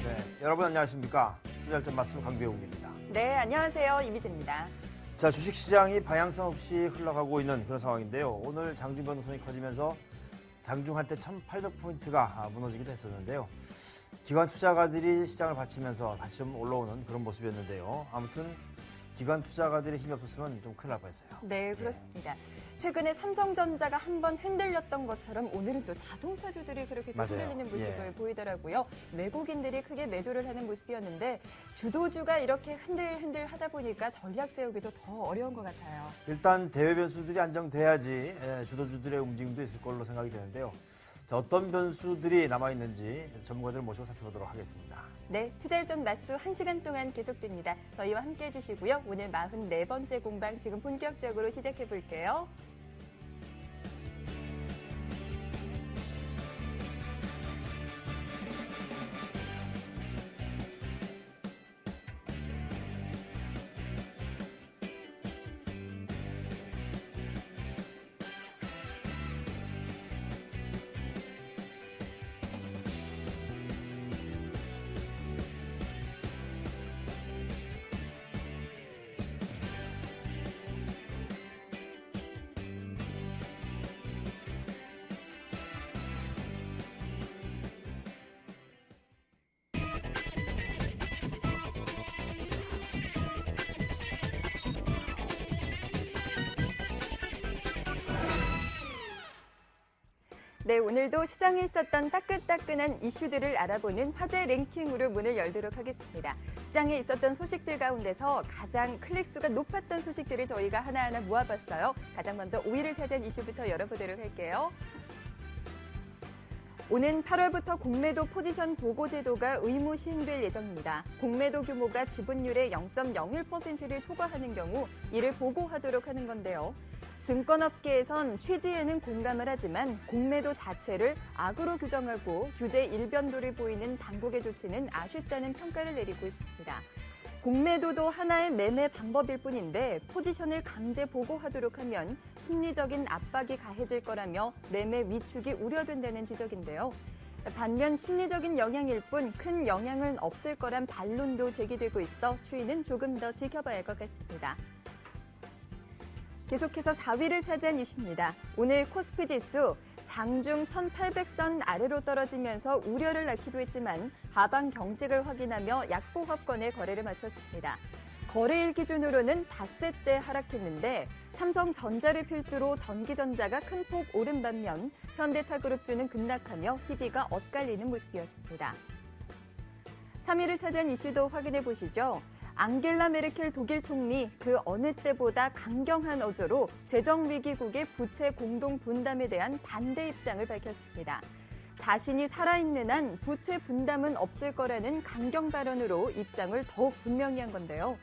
네, 여러분 안녕하십니까? 투자일전 말씀 강배웅입니다. 네, 안녕하세요. 이미지입니다. 자, 주식시장이 방향성 없이 흘러가고 있는 그런 상황인데요. 오늘 장중 변동성이 커지면서 장중 한때 1,800포인트가 무너지기도 했었는데요. 기관 투자가들이 시장을 받치면서 다시 좀 올라오는 그런 모습이었는데요. 아무튼 기관 투자가들의 힘이 없었으면 좀 큰일 날 뻔했어요. 네, 그렇습니다. 최근에 삼성전자가 한번 흔들렸던 것처럼 오늘은 또 자동차주들이 그렇게 흔들리는 모습을 보이더라고요. 외국인들이 크게 매도를 하는 모습이었는데 주도주가 이렇게 흔들흔들 하다 보니까 전략 세우기도 더 어려운 것 같아요. 일단 대외 변수들이 안정돼야지 주도주들의 움직임도 있을 걸로 생각이 되는데요. 자, 어떤 변수들이 남아있는지 전문가들을 모시고 살펴보도록 하겠습니다. 네, 투자일전 맞수 1시간 동안 계속됩니다. 저희와 함께해 주시고요. 오늘 44번째 공방 지금 본격적으로 시작해 볼게요. 네, 오늘도 시장에 있었던 따끈따끈한 이슈들을 알아보는 화제 랭킹으로 문을 열도록 하겠습니다. 시장에 있었던 소식들 가운데서 가장 클릭수가 높았던 소식들을 저희가 하나하나 모아봤어요. 가장 먼저 5위를 차지한 이슈부터 열어보도록 할게요. 오는 8월부터 공매도 포지션 보고 제도가 의무 시행될 예정입니다. 공매도 규모가 지분율의 0.01%를 초과하는 경우 이를 보고하도록 하는 건데요. 증권업계에선 취지에는 공감을 하지만 공매도 자체를 악으로 규정하고 규제 일변도를 보이는 당국의 조치는 아쉽다는 평가를 내리고 있습니다. 공매도도 하나의 매매 방법일 뿐인데 포지션을 강제 보고하도록 하면 심리적인 압박이 가해질 거라며 매매 위축이 우려된다는 지적인데요. 반면 심리적인 영향일 뿐 큰 영향은 없을 거란 반론도 제기되고 있어 추이는 조금 더 지켜봐야 할 것 같습니다. 계속해서 4위를 차지한 이슈입니다. 오늘 코스피 지수 장중 1,800선 아래로 떨어지면서 우려를 낳기도 했지만 하방 경직을 확인하며 약보합권의 거래를 마쳤습니다. 거래일 기준으로는 닷새째 하락했는데 삼성전자를 필두로 전기전자가 큰 폭 오른 반면 현대차그룹주는 급락하며 희비가 엇갈리는 모습이었습니다. 3위를 차지한 이슈도 확인해 보시죠. 앙겔라 메르켈 독일 총리 그 어느 때보다 강경한 어조로 재정위기국의 부채 공동 분담에 대한 반대 입장을 밝혔습니다. 자신이 살아있는 한 부채 분담은 없을 거라는 강경 발언으로 입장을 더욱 분명히 한 건데요.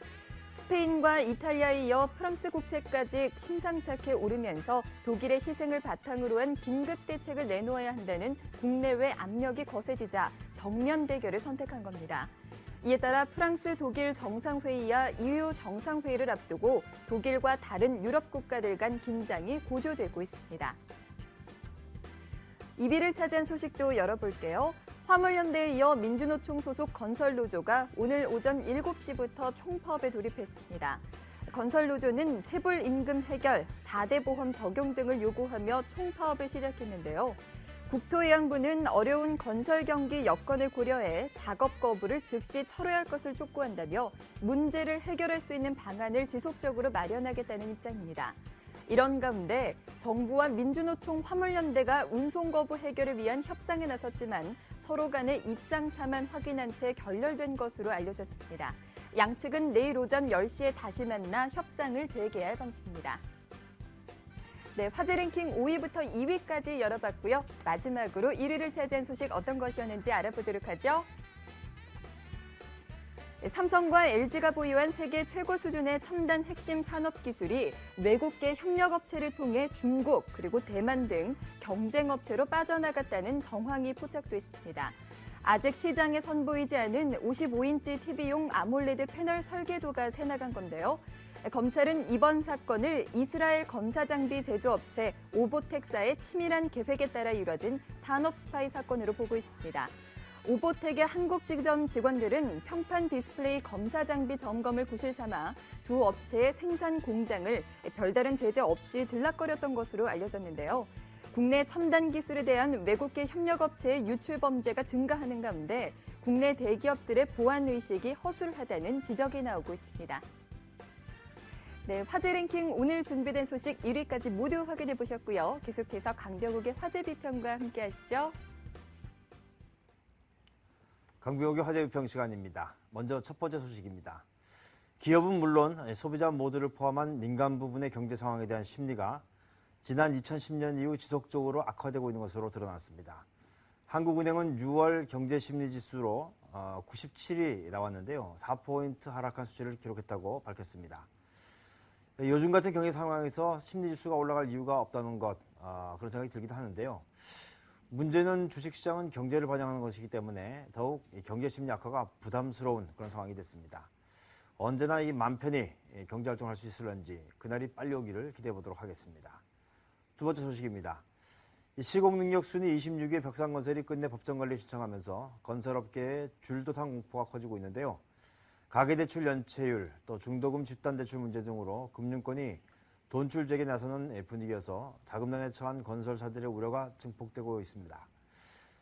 스페인과 이탈리아에 이어 프랑스 국채까지 심상찮게 오르면서 독일의 희생을 바탕으로 한 긴급 대책을 내놓아야 한다는 국내외 압력이 거세지자 정면 대결을 선택한 겁니다. 이에 따라 프랑스, 독일 정상회의와 EU 정상회의를 앞두고 독일과 다른 유럽 국가들 간 긴장이 고조되고 있습니다. 2위를 차지한 소식도 열어볼게요. 화물연대에 이어 민주노총 소속 건설노조가 오늘 오전 7시부터 총파업에 돌입했습니다. 건설노조는 체불임금 해결, 4대 보험 적용 등을 요구하며 총파업을 시작했는데요. 국토해양부는 어려운 건설 경기 여건을 고려해 작업 거부를 즉시 철회할 것을 촉구한다며 문제를 해결할 수 있는 방안을 지속적으로 마련하겠다는 입장입니다. 이런 가운데 정부와 민주노총 화물연대가 운송 거부 해결을 위한 협상에 나섰지만 서로 간의 입장 차만 확인한 채 결렬된 것으로 알려졌습니다. 양측은 내일 오전 10시에 다시 만나 협상을 재개할 방침입니다. 네, 화제 랭킹 5위부터 2위까지 열어봤고요. 마지막으로 1위를 차지한 소식 어떤 것이었는지 알아보도록 하죠. 삼성과 LG가 보유한 세계 최고 수준의 첨단 핵심 산업 기술이 외국계 협력업체를 통해 중국 그리고 대만 등 경쟁업체로 빠져나갔다는 정황이 포착됐습니다. 아직 시장에 선보이지 않은 55인치 TV용 아몰레드 패널 설계도가 새나간 건데요. 검찰은 이번 사건을 이스라엘 검사장비 제조업체 오보텍사의 치밀한 계획에 따라 이뤄진 산업 스파이 사건으로 보고 있습니다. 오보텍의 한국직전 직원들은 평판 디스플레이 검사 장비 점검을 구실 삼아 두 업체의 생산 공장을 별다른 제재 없이 들락거렸던 것으로 알려졌는데요. 국내 첨단 기술에 대한 외국계 협력업체의 유출 범죄가 증가하는 가운데 국내 대기업들의 보안 의식이 허술하다는 지적이 나오고 있습니다. 네, 화제 랭킹 오늘 준비된 소식 1위까지 모두 확인해 보셨고요. 계속해서 강병욱의 화제 비평과 함께 하시죠. 강병욱의 화제 비평 시간입니다. 먼저 첫 번째 소식입니다. 기업은 물론 소비자 모두를 포함한 민간 부분의 경제 상황에 대한 심리가 지난 2010년 이후 지속적으로 악화되고 있는 것으로 드러났습니다. 한국은행은 6월 경제심리지수로 97이 나왔는데요. 4포인트 하락한 수치를 기록했다고 밝혔습니다. 요즘 같은 경제 상황에서 심리지수가 올라갈 이유가 없다는 것, 그런 생각이 들기도 하는데요. 문제는 주식시장은 경제를 반영하는 것이기 때문에 더욱 경제심리 악화가 부담스러운 그런 상황이 됐습니다. 언제나 이 맘 편히 경제활동을 할 수 있을런지 그날이 빨리 오기를 기대해 보도록 하겠습니다. 두 번째 소식입니다. 시공능력 순위 26위의 벽산건설이 끝내 법정관리 신청하면서 건설업계의 줄도산 공포가 커지고 있는데요. 가계대출 연체율, 또 중도금 집단대출 문제 등으로 금융권이 돈줄 제기에 나서는 분위기여서 자금난에 처한 건설사들의 우려가 증폭되고 있습니다.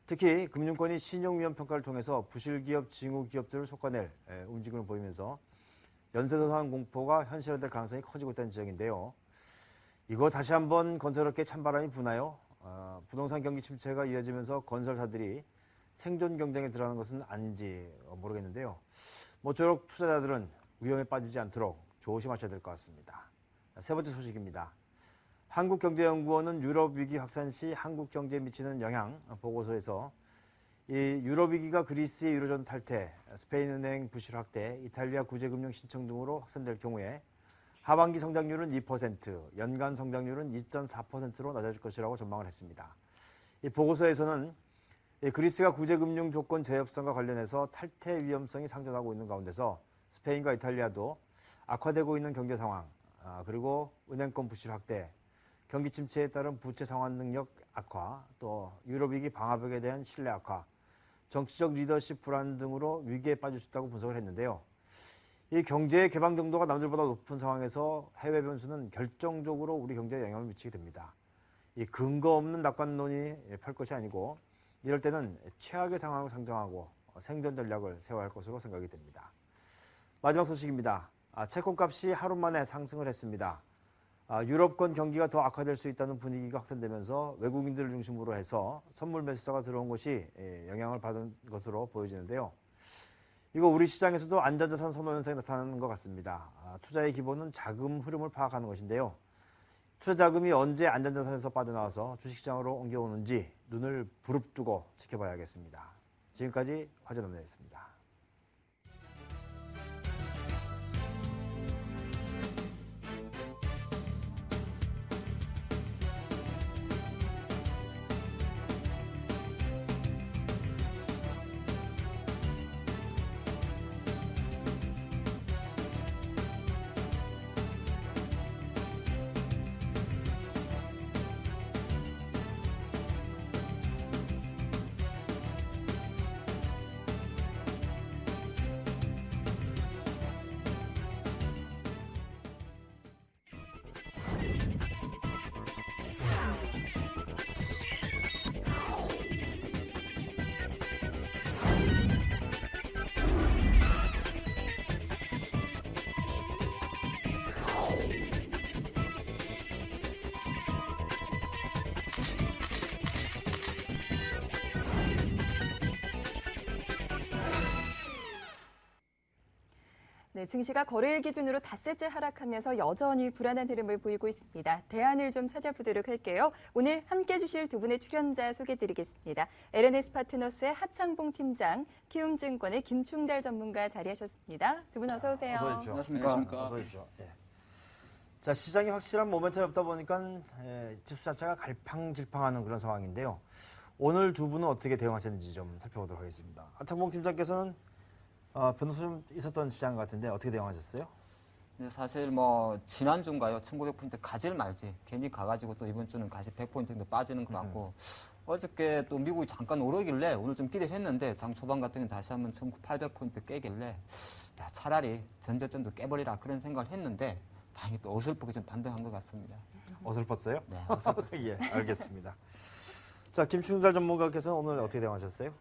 특히 금융권이 신용위험 평가를 통해서 부실기업, 징후기업들을 솎아낼 움직임을 보이면서 연쇄도산 공포가 현실화될 가능성이 커지고 있다는 지적인데요. 이거 다시 한번 건설업계에 찬바람이 부나요? 부동산 경기 침체가 이어지면서 건설사들이 생존 경쟁에 들어가는 것은 아닌지 모르겠는데요. 모쪼록 투자자들은 위험에 빠지지 않도록 조심하셔야 될 것 같습니다. 세 번째 소식입니다. 한국경제연구원은 유럽 위기 확산 시 한국 경제에 미치는 영향 보고서에서 이 유럽 위기가 그리스의 유로존 탈퇴, 스페인 은행 부실 확대, 이탈리아 구제금융 신청 등으로 확산될 경우에 하반기 성장률은 2%, 연간 성장률은 2.4%로 낮아질 것이라고 전망을 했습니다. 이 보고서에서는 그리스가 구제금융 조건 재협상과 관련해서 탈퇴 위험성이 상존하고 있는 가운데서 스페인과 이탈리아도 악화되고 있는 경제 상황, 그리고 은행권 부실 확대, 경기 침체에 따른 부채 상환 능력 악화, 또 유럽 위기 방화벽에 대한 신뢰 악화, 정치적 리더십 불안 등으로 위기에 빠질 수 있다고 분석을 했는데요. 이 경제의 개방 정도가 남들보다 높은 상황에서 해외 변수는 결정적으로 우리 경제에 영향을 미치게 됩니다. 이 근거 없는 낙관론이 펼 것이 아니고 이럴 때는 최악의 상황을 상정하고 생존 전략을 세워야 할 것으로 생각이 됩니다. 마지막 소식입니다. 채권값이 하루 만에 상승을 했습니다. 유럽권 경기가 더 악화될 수 있다는 분위기가 확산되면서 외국인들을 중심으로 해서 선물 매수자가 들어온 것이 영향을 받은 것으로 보여지는데요. 이거 우리 시장에서도 안전자산 선호 현상이 나타나는 것 같습니다. 투자의 기본은 자금 흐름을 파악하는 것인데요. 투자 자금이 언제 안전자산에서 빠져나와서 주식시장으로 옮겨오는지 눈을 부릅뜨고 지켜봐야겠습니다. 지금까지 화제논의였습니다. 네, 증시가 거래일 기준으로 닷새째 하락하면서 여전히 불안한 흐름을 보이고 있습니다. 대안을 좀 찾아보도록 할게요. 오늘 함께해 주실 두 분의 출연자 소개해드리겠습니다. LNS 파트너스의 하창봉 팀장, 키움증권의 김충달 전문가 자리하셨습니다. 두 분 어서 오세요. 어서 오십시오. 안녕하십니까. 어서 오십시오. 예. 자, 시장이 확실한 모멘텀이 없다 보니까 지수 자체가 갈팡질팡하는 그런 상황인데요. 오늘 두 분은 어떻게 대응하셨는지 좀 살펴보도록 하겠습니다. 하창봉 팀장께서는 변동성 좀 있었던 시장 같은데 어떻게 대응하셨어요? 근데 사실 지난주인가요? 1900포인트 가질 말지. 괜히 가가지고 또 이번 주는 다시 100포인트 정도 빠지는 것 같고 어저께 또 미국이 잠깐 오르길래 오늘 좀 기대를 했는데 장 초반 같은 경우는 다시 한번 1,800포인트 깨길래 야, 차라리 전저점도 깨버리라 그런 생각을 했는데 다행히 또 어설프게 좀 반등한 것 같습니다. 어설펐어요? 네, 어설펐어요. 예, 알겠습니다. 자, 김충달 전문가께서는 오늘 어떻게 대응하셨어요?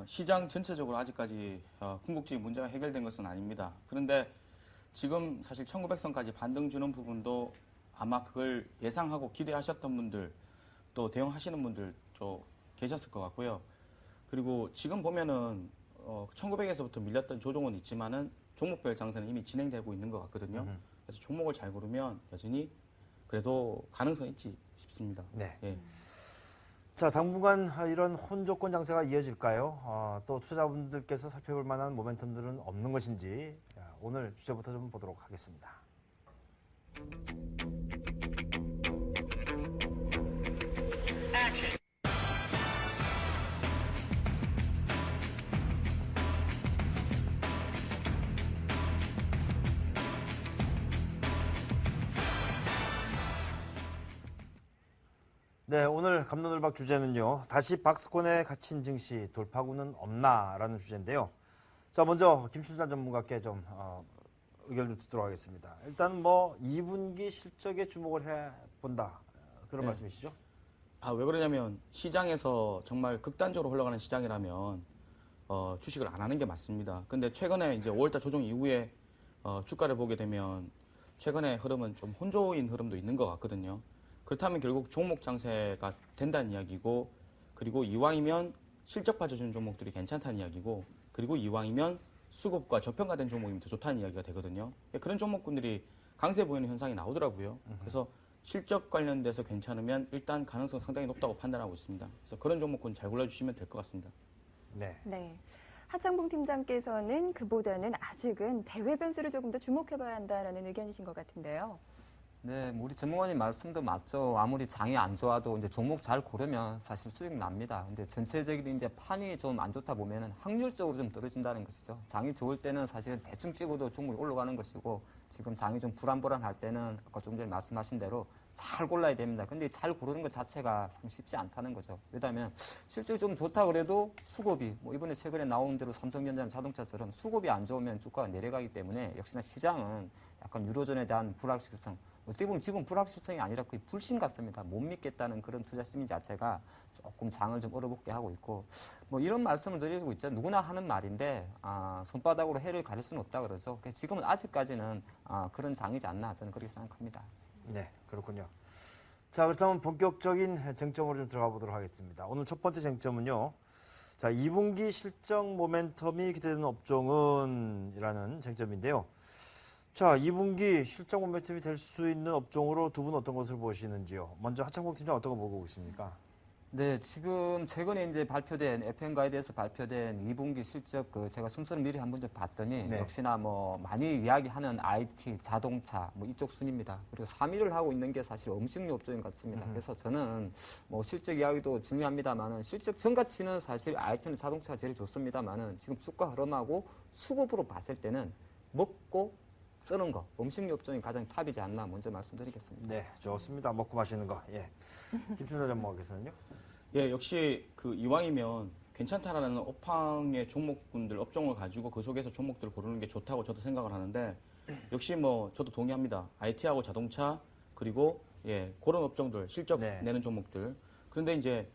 시장 전체적으로 아직까지 궁극적인 문제가 해결된 것은 아닙니다. 그런데 지금 사실 1900선까지 반등 주는 부분도 아마 그걸 예상하고 기대하셨던 분들 또 대응하시는 분들 좀 계셨을 것 같고요. 그리고 지금 보면은 1900에서부터 밀렸던 조정은 있지만은 종목별 장세는 이미 진행되고 있는 것 같거든요. 그래서 종목을 잘 고르면 여전히 그래도 가능성 있지 싶습니다. 네. 예. 자, 당분간 이런 혼조권 장세가 이어질까요? 또 투자자분들께서 살펴볼 만한 모멘텀들은 없는 것인지 오늘 주제부터 좀 보도록 하겠습니다. 네, 오늘 갑론을박 주제는요. 다시 박스권에 갇힌 증시 돌파구는 없나라는 주제인데요. 자, 먼저 김춘달 전문가께 좀 의견 좀 듣도록 하겠습니다. 일단 뭐 2분기 실적에 주목을 해 본다 그런 네. 말씀이시죠? 왜 그러냐면 시장에서 정말 극단적으로 흘러가는 시장이라면 주식을 안 하는 게 맞습니다. 근데 최근에 이제 5월달 조정 이후에 주가를 보게 되면 최근의 흐름은 좀 혼조인 흐름도 있는 것 같거든요. 그렇다면 결국 종목 장세가 된다는 이야기고, 그리고 이왕이면 실적 받쳐주는 종목들이 괜찮다는 이야기고, 그리고 이왕이면 수급과 저평가된 종목이면 더 좋다는 이야기가 되거든요. 그런 종목군들이 강세 보이는 현상이 나오더라고요. 그래서 실적 관련돼서 괜찮으면 일단 가능성 상당히 높다고 판단하고 있습니다. 그래서 그런 종목군 잘 골라주시면 될 것 같습니다. 네. 네. 하창봉 팀장께서는 그보다는 아직은 대외 변수를 조금 더 주목해봐야 한다라는 의견이신 것 같은데요. 네, 뭐 우리 전문가님 말씀도 맞죠. 아무리 장이 안 좋아도 이제 종목 잘 고르면 사실 수익 납니다. 근데 전체적인 이제 판이 좀 안 좋다 보면은 확률적으로 좀 떨어진다는 것이죠. 장이 좋을 때는 사실은 대충 찍어도 종목이 올라가는 것이고, 지금 장이 좀 불안불안할 때는 아까 좀 전에 말씀하신 대로 잘 골라야 됩니다. 근데 잘 고르는 것 자체가 참 쉽지 않다는 거죠. 왜냐하면 실적이 좀 좋다 그래도 수급이, 뭐 이번에 최근에 나온 대로 삼성전자나 자동차처럼 수급이 안 좋으면 주가가 내려가기 때문에 역시나 시장은 약간 유로존에 대한 불확실성, 어떻게 보면 지금 불확실성이 아니라 거의 불신 같습니다. 못 믿겠다는 그런 투자 심리 자체가 조금 장을 좀 얼어붙게 하고 있고, 뭐 이런 말씀을 드리고 있죠. 누구나 하는 말인데 손바닥으로 해를 가릴 수는 없다 그러죠. 그래서 지금은 아직까지는 그런 장이지 않나 저는 그렇게 생각합니다. 네, 그렇군요. 자, 그렇다면 본격적인 쟁점으로 좀 들어가 보도록 하겠습니다. 오늘 첫 번째 쟁점은요. 자, 2분기 실적 모멘텀이 기대되는 업종은 이라는 쟁점인데요. 자, 2분기 실적 모멘텀이 될 수 있는 업종으로 두 분 어떤 것을 보시는지요? 먼저 하창봉 팀장 어떤 거 보고 계십니까? 네, 지금 최근에 이제 발표된 FM 가이드에서 발표된 2분기 실적 제가 순서를 미리 한번 좀 봤더니 네. 역시나 뭐 많이 이야기하는 IT, 자동차 뭐 이쪽 순입니다. 그리고 3위를 하고 있는 게 사실 음식료 업종인 것 같습니다. 그래서 저는 뭐 실적 이야기도 중요합니다만은 실적 전가치는 사실 IT는 자동차가 제일 좋습니다만은 지금 주가 흐름하고 수급으로 봤을 때는 먹고 쓰는 거, 음식료 업종이 가장 탑이지 않나 먼저 말씀드리겠습니다. 네, 좋습니다. 먹고 마시는 거. 예. 김춘달 전문가께서는요? 예, 역시 그 이왕이면 괜찮다라는 업황의 종목군들, 업종을 가지고 그 속에서 종목들을 고르는 게 좋다고 저도 생각을 하는데, 역시 뭐 저도 동의합니다. IT하고 자동차, 그리고 그런 업종들, 실적 네. 내는 종목들. 그런데 이제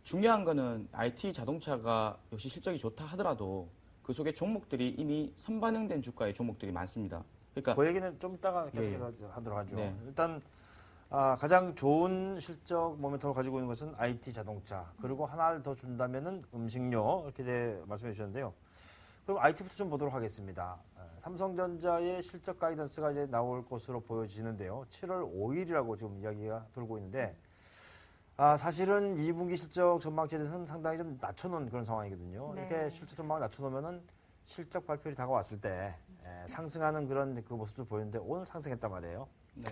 중요한 거는 IT, 자동차가 역시 실적이 좋다 하더라도 그 속에 종목들이 이미 선반영된 주가의 종목들이 많습니다. 그러니까 그 얘기는 좀 이따가 계속해서 하도록 하죠. 네. 일단 가장 좋은 실적 모멘텀을 가지고 있는 것은 IT, 자동차, 그리고 하나를 더 준다면은 음식료 이렇게 말씀해 주셨는데요. 그럼 IT부터 좀 보도록 하겠습니다. 삼성전자의 실적 가이던스가 이제 나올 것으로 보여지는데요. 7월 5일이라고 지금 이야기가 돌고 있는데, 사실은 2분기 실적 전망치에 대해서는 상당히 좀 낮춰놓은 그런 상황이거든요. 네. 이렇게 실적 전망을 낮춰놓으면은 실적 발표율이 다가왔을 때 상승하는 그런 그 모습을 보이는데 오늘 상승했단 말이에요. 네.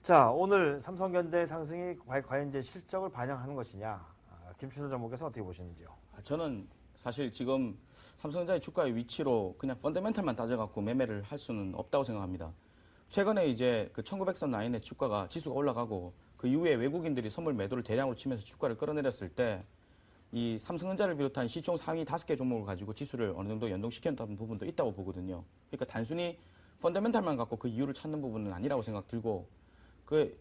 자, 오늘 삼성전자의 상승이 과연 이제 실적을 반영하는 것이냐? 김춘호 전문가께서 어떻게 보시는지요? 저는 사실 지금 삼성전자의 주가의 위치로 그냥 펀더멘탈만 따져갖고 매매를 할 수는 없다고 생각합니다. 최근에 이제 그 1900선 라인의 주가가 지수가 올라가고 그 이후에 외국인들이 선물 매도를 대량으로 치면서 주가를 끌어내렸을 때 이 삼성전자를 비롯한 시총 상위 5개 종목을 가지고 지수를 어느 정도 연동시켰던 부분도 있다고 보거든요. 그러니까 단순히 펀더멘탈만 갖고 그 이유를 찾는 부분은 아니라고 생각 들고 그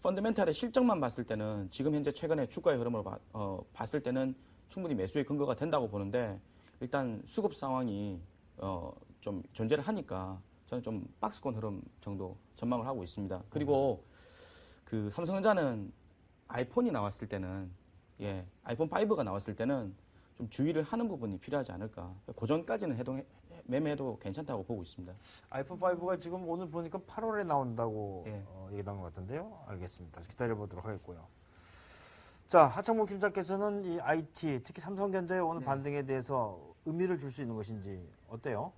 펀더멘탈의 실적만 봤을 때는 지금 현재 최근에 주가의 흐름을 봤을 때는 충분히 매수의 근거가 된다고 보는데 일단 수급 상황이 좀 존재를 하니까 저는 좀 박스권 흐름 정도 전망을 하고 있습니다. 그리고 그 삼성전자는 아이폰이 나왔을 때는 아이폰 5가 나왔을 때는 좀 주의를 하는 부분이 필요하지 않을까. 그 전까지는 매매해도 괜찮다고 보고 있습니다. 아이폰 5가 지금 오늘 보니까 8월에 나온다고 예. 얘기 나온 것 같은데요. 알겠습니다. 기다려보도록 하겠고요. 자, 하창목 팀장께서는 이 IT, 특히 삼성전자의 오늘 네. 반등에 대해서 의미를 줄 수 있는 것인지 어때요?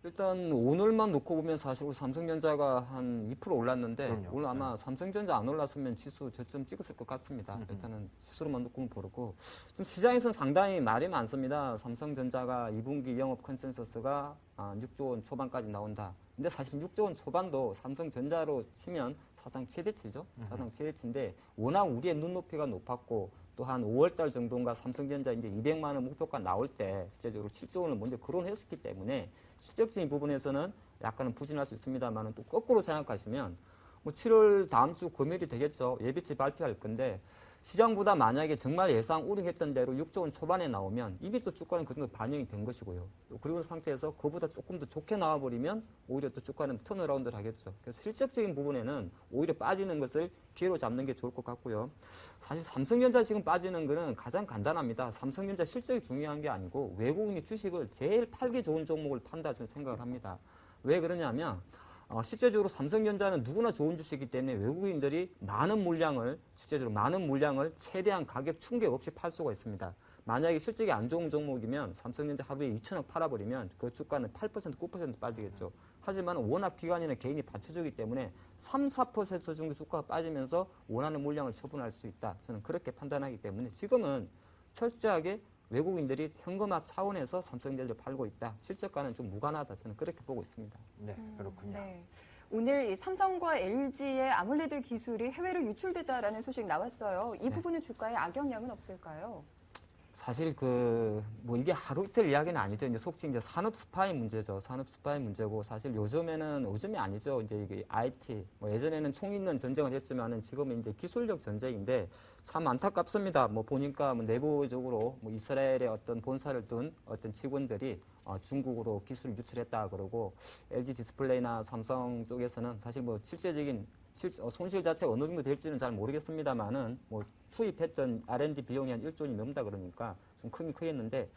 일단 오늘만 놓고 보면 사실 우리 삼성전자가 한 2% 올랐는데 그럼요. 오늘 아마 삼성전자 안 올랐으면 지수 저점 찍었을 것 같습니다. 일단은 지수로만 놓고 보고 좀 시장에서는 상당히 말이 많습니다. 삼성전자가 2분기 영업 컨센서스가 6조 원 초반까지 나온다. 근데 사실 6조 원 초반도 삼성전자로 치면 사상 최대치죠. 사상 최대치인데 워낙 우리의 눈높이가 높았고 또 한 5월 달 정도인가 삼성전자 이제 200만 원 목표가 나올 때 실제적으로 7조 원을 먼저 거론했었기 때문에 실적적인 부분에서는 약간은 부진할 수 있습니다만 또 거꾸로 생각하시면 뭐 7월 다음 주 금요일이 되겠죠. 예비치 발표할 건데 시장보다 만약에 정말 예상 우려했던 대로 6조 원 초반에 나오면 이미 또 주가는 그 정도 반영이 된 것이고요. 또 그런 상태에서 그보다 조금 더 좋게 나와버리면 오히려 또 주가는 턴어라운드를 하겠죠. 그래서 실적적인 부분에는 오히려 빠지는 것을 기회로 잡는 게 좋을 것 같고요. 사실 삼성전자 지금 빠지는 거는 가장 간단합니다. 삼성전자 실적이 중요한 게 아니고 외국인이 주식을 제일 팔기 좋은 종목을 판다 저는 생각을 합니다. 왜 그러냐면 실제적으로 삼성전자는 누구나 좋은 주식이기 때문에 외국인들이 실제적으로 많은 물량을 최대한 가격 충격 없이 팔 수가 있습니다. 만약에 실적이 안 좋은 종목이면 삼성전자 하루에 2천억 팔아버리면 그 주가는 8%, 9% 빠지겠죠. 하지만 워낙 기관이나 개인이 받쳐주기 때문에 3, 4% 정도 주가가 빠지면서 원하는 물량을 처분할 수 있다. 저는 그렇게 판단하기 때문에 지금은 철저하게 외국인들이 현금화 차원에서 삼성전자를 팔고 있다. 실적과는 좀 무관하다. 저는 그렇게 보고 있습니다. 네, 그렇군요. 네. 오늘 이 삼성과 LG의 아몰레드 기술이 해외로 유출됐다라는 소식 나왔어요. 이 부분은 주가에 악영향은 없을까요? 사실 이게 하루 이틀 이야기는 아니죠. 이제 속칭 이제 산업 스파이 문제죠. 산업 스파이 문제고 사실 요즘이 아니죠. 이제 이게 IT, 예전에는 총 있는 전쟁을 했지만은 지금은 이제 기술력 전쟁인데 참 안타깝습니다. 보니까 내부적으로 이스라엘의 어떤 본사를 둔 어떤 직원들이 중국으로 기술을 유출했다 그러고 LG 디스플레이나 삼성 쪽에서는 사실 실제적인 손실 자체가 어느 정도 될지는 잘 모르겠습니다만은 투입했던 R&D 비용이 한 1조 원이 넘다 그러니까 좀 크긴 크겠는데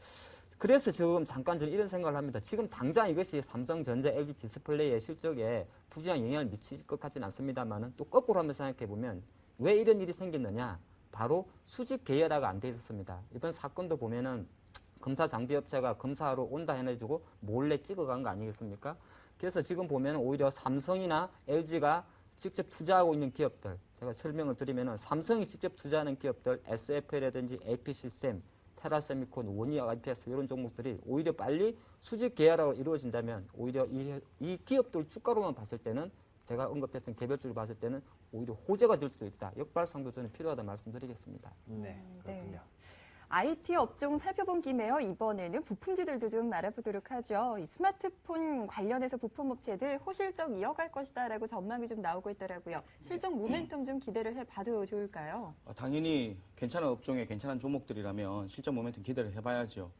그래서 지금 잠깐 저는 이런 생각을 합니다. 지금 당장 이것이 삼성전자, LG 디스플레이의 실적에 부진한 영향을 미칠 것 같지는 않습니다만은 또 거꾸로 한번 생각해 보면 왜 이런 일이 생겼느냐? 바로 수직 계열화가 안 돼 있었습니다. 이번 사건도 보면은 검사 장비 업체가 검사하러 온다 해가지고 몰래 찍어간 거 아니겠습니까? 그래서 지금 보면 오히려 삼성이나 LG가 직접 투자하고 있는 기업들, 제가 설명을 드리면은 삼성이 직접 투자하는 기업들, SFL이라든지 AP 시스템, 테라세미콘, 원희와 IPS 이런 종목들이 오히려 빨리 수직 계열화가 이루어진다면 오히려 이 기업들 주가로만 봤을 때는 제가 언급했던 개별주를 봤을 때는 오히려 호재가 될 수도 있다. 역발상도 저는 필요하다 말씀드리겠습니다. 네, 그렇군요. 네. IT 업종 살펴본 김에요. 이번에는 부품주들도 좀 알아보도록 하죠. 이 스마트폰 관련해서 부품업체들 호실적 이어갈 것이다라고 전망이 좀 나오고 있더라고요. 실적 모멘텀 좀 기대를 해봐도 좋을까요? 당연히 괜찮은 업종에 괜찮은 종목들이라면 실적 모멘텀 기대를 해봐야죠.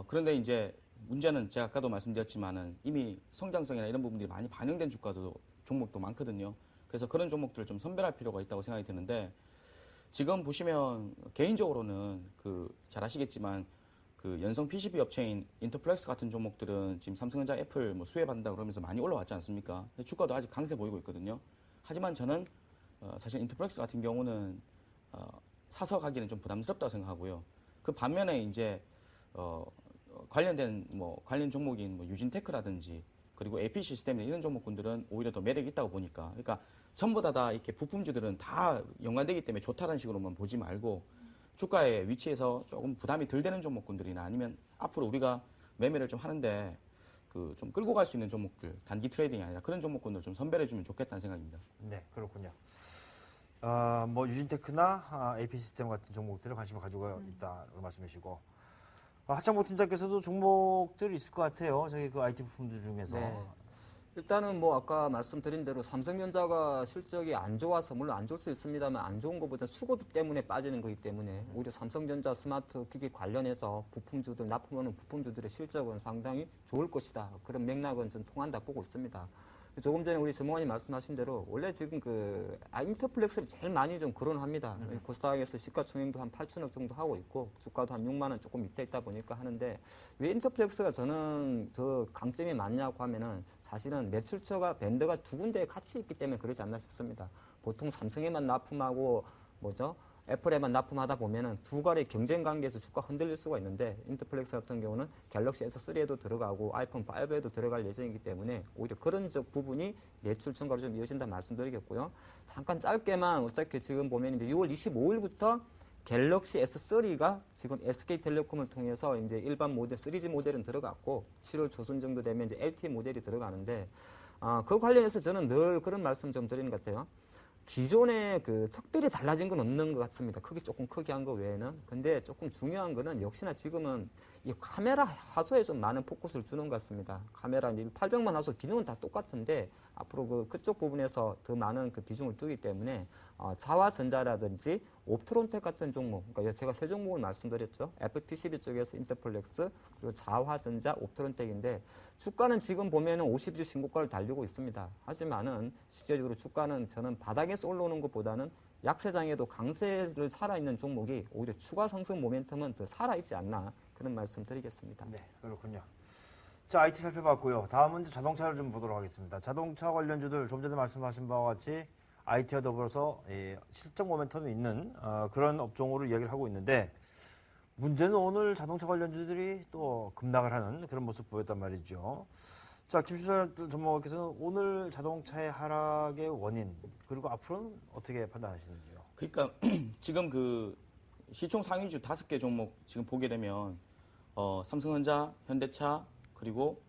그런데 이제 문제는 제가 아까도 말씀드렸지만은 이미 성장성이나 이런 부분들이 많이 반영된 종목도 많거든요. 그래서 그런 종목들을 좀 선별할 필요가 있다고 생각이 드는데 지금 보시면 개인적으로는 잘 아시겠지만 연성 PCB 업체인 인터플렉스 같은 종목들은 지금 삼성전자, 애플 수혜받는다 그러면서 많이 올라왔지 않습니까? 주가도 아직 강세 보이고 있거든요. 하지만 저는 사실 인터플렉스 같은 경우는 사서 가기는 좀 부담스럽다고 생각하고요. 그 반면에 이제 관련된 관련 종목인 유진테크라든지 그리고 AP 시스템이나 이런 종목군들은 오히려 더 매력이 있다고 보니까 그러니까 전부 다 이렇게 부품주들은 다 연관되기 때문에 좋다는 식으로만 보지 말고 주가의 위치에서 조금 부담이 덜 되는 종목군들이나 아니면 앞으로 우리가 매매를 좀 하는데 좀 끌고 갈 수 있는 종목들, 단기 트레이딩이 아니라 그런 종목군들 좀 선별해 주면 좋겠다는 생각입니다. 네, 그렇군요. 뭐 유진테크나 AP 시스템 같은 종목들을 관심을 가지고 있다고 말씀해 주시고 하창모 팀장께서도 종목들이 있을 것 같아요. 저희 그 IT 부품들 중에서. 네. 일단은 뭐 아까 말씀드린 대로 삼성전자가 실적이 안 좋아서 물론 안 좋을 수 있습니다만 안 좋은 것보다 수급 때문에 빠지는 거기 때문에 오히려 삼성전자 스마트 기기 관련해서 부품주들 납품하는 부품주들의 실적은 상당히 좋을 것이다. 그런 맥락은 좀 통한다 보고 있습니다. 조금 전에 우리 전무관님 말씀하신 대로 원래 지금 그 인터플렉스를 제일 많이 좀 거론합니다. 코스닥에서 시가총액도 한 8천억 정도 하고 있고 주가도 한 6만 원 조금 밑에 있다 보니까 하는데 왜 인터플렉스가 저는 더 강점이 많냐고 하면은 사실은 매출처가 밴드가 두 군데에 같이 있기 때문에 그러지 않나 싶습니다. 보통 삼성에만 납품하고 애플에만 납품하다 보면은 두 갈의 경쟁 관계에서 주가 흔들릴 수가 있는데 인터플렉스 같은 경우는 갤럭시 S3에도 들어가고 아이폰 5에도 들어갈 예정이기 때문에 오히려 그런 부분이 매출 증가로 좀 이어진다 말씀드리겠고요. 잠깐 짧게만 어떻게 지금 보면 이제 6월 25일부터 갤럭시 S3가 지금 SK텔레콤을 통해서 이제 일반 모델 3G 모델은 들어갔고 7월 초순 정도 되면 이제 LTE 모델이 들어가는데 그 관련해서 저는 늘 그런 말씀 좀 드리는 것 같아요. 기존에 그 특별히 달라진 건 없는 것 같습니다. 조금 크게 한 거 외에는. 근데 조금 중요한 거는 역시나 지금은 이 카메라 화소에 좀 많은 포커스를 주는 것 같습니다. 카메라 800만 화소 기능은 다 똑같은데 앞으로 그쪽 부분에서 더 많은 그 비중을 두기 때문에 자화전자라든지 옵트론텍 같은 종목, 그러니까 제가 세 종목을 말씀드렸죠. FPCB 쪽에서 인터플렉스, 그리고 자화전자, 옵트론텍인데 주가는 지금 보면은 50주 신고가를 달리고 있습니다. 하지만은 실제적으로 주가는 저는 바닥에서 올라오는 것보다는 약세장에도 강세를 살아있는 종목이 오히려 추가 상승 모멘텀은 더 살아있지 않나 그런 말씀 드리겠습니다. 네, 그렇군요. 자, IT 살펴봤고요. 다음은 이제 자동차를 좀 보도록 하겠습니다. 자동차 관련주들 좀 전에 말씀하신 바와 같이 IT와 더불어서 실적 모멘텀이 있는 그런 업종으로 이야기를 하고 있는데 문제는 오늘 자동차 관련주들이 또 급락을 하는 그런 모습 보였단 말이죠. 자, 김수철 전문가께서는 오늘 자동차의 하락의 원인 그리고 앞으로는 어떻게 판단하시는지요? 그러니까 지금 그 시총 상위주 5개 종목 지금 보게 되면 삼성전자, 현대차, 그리고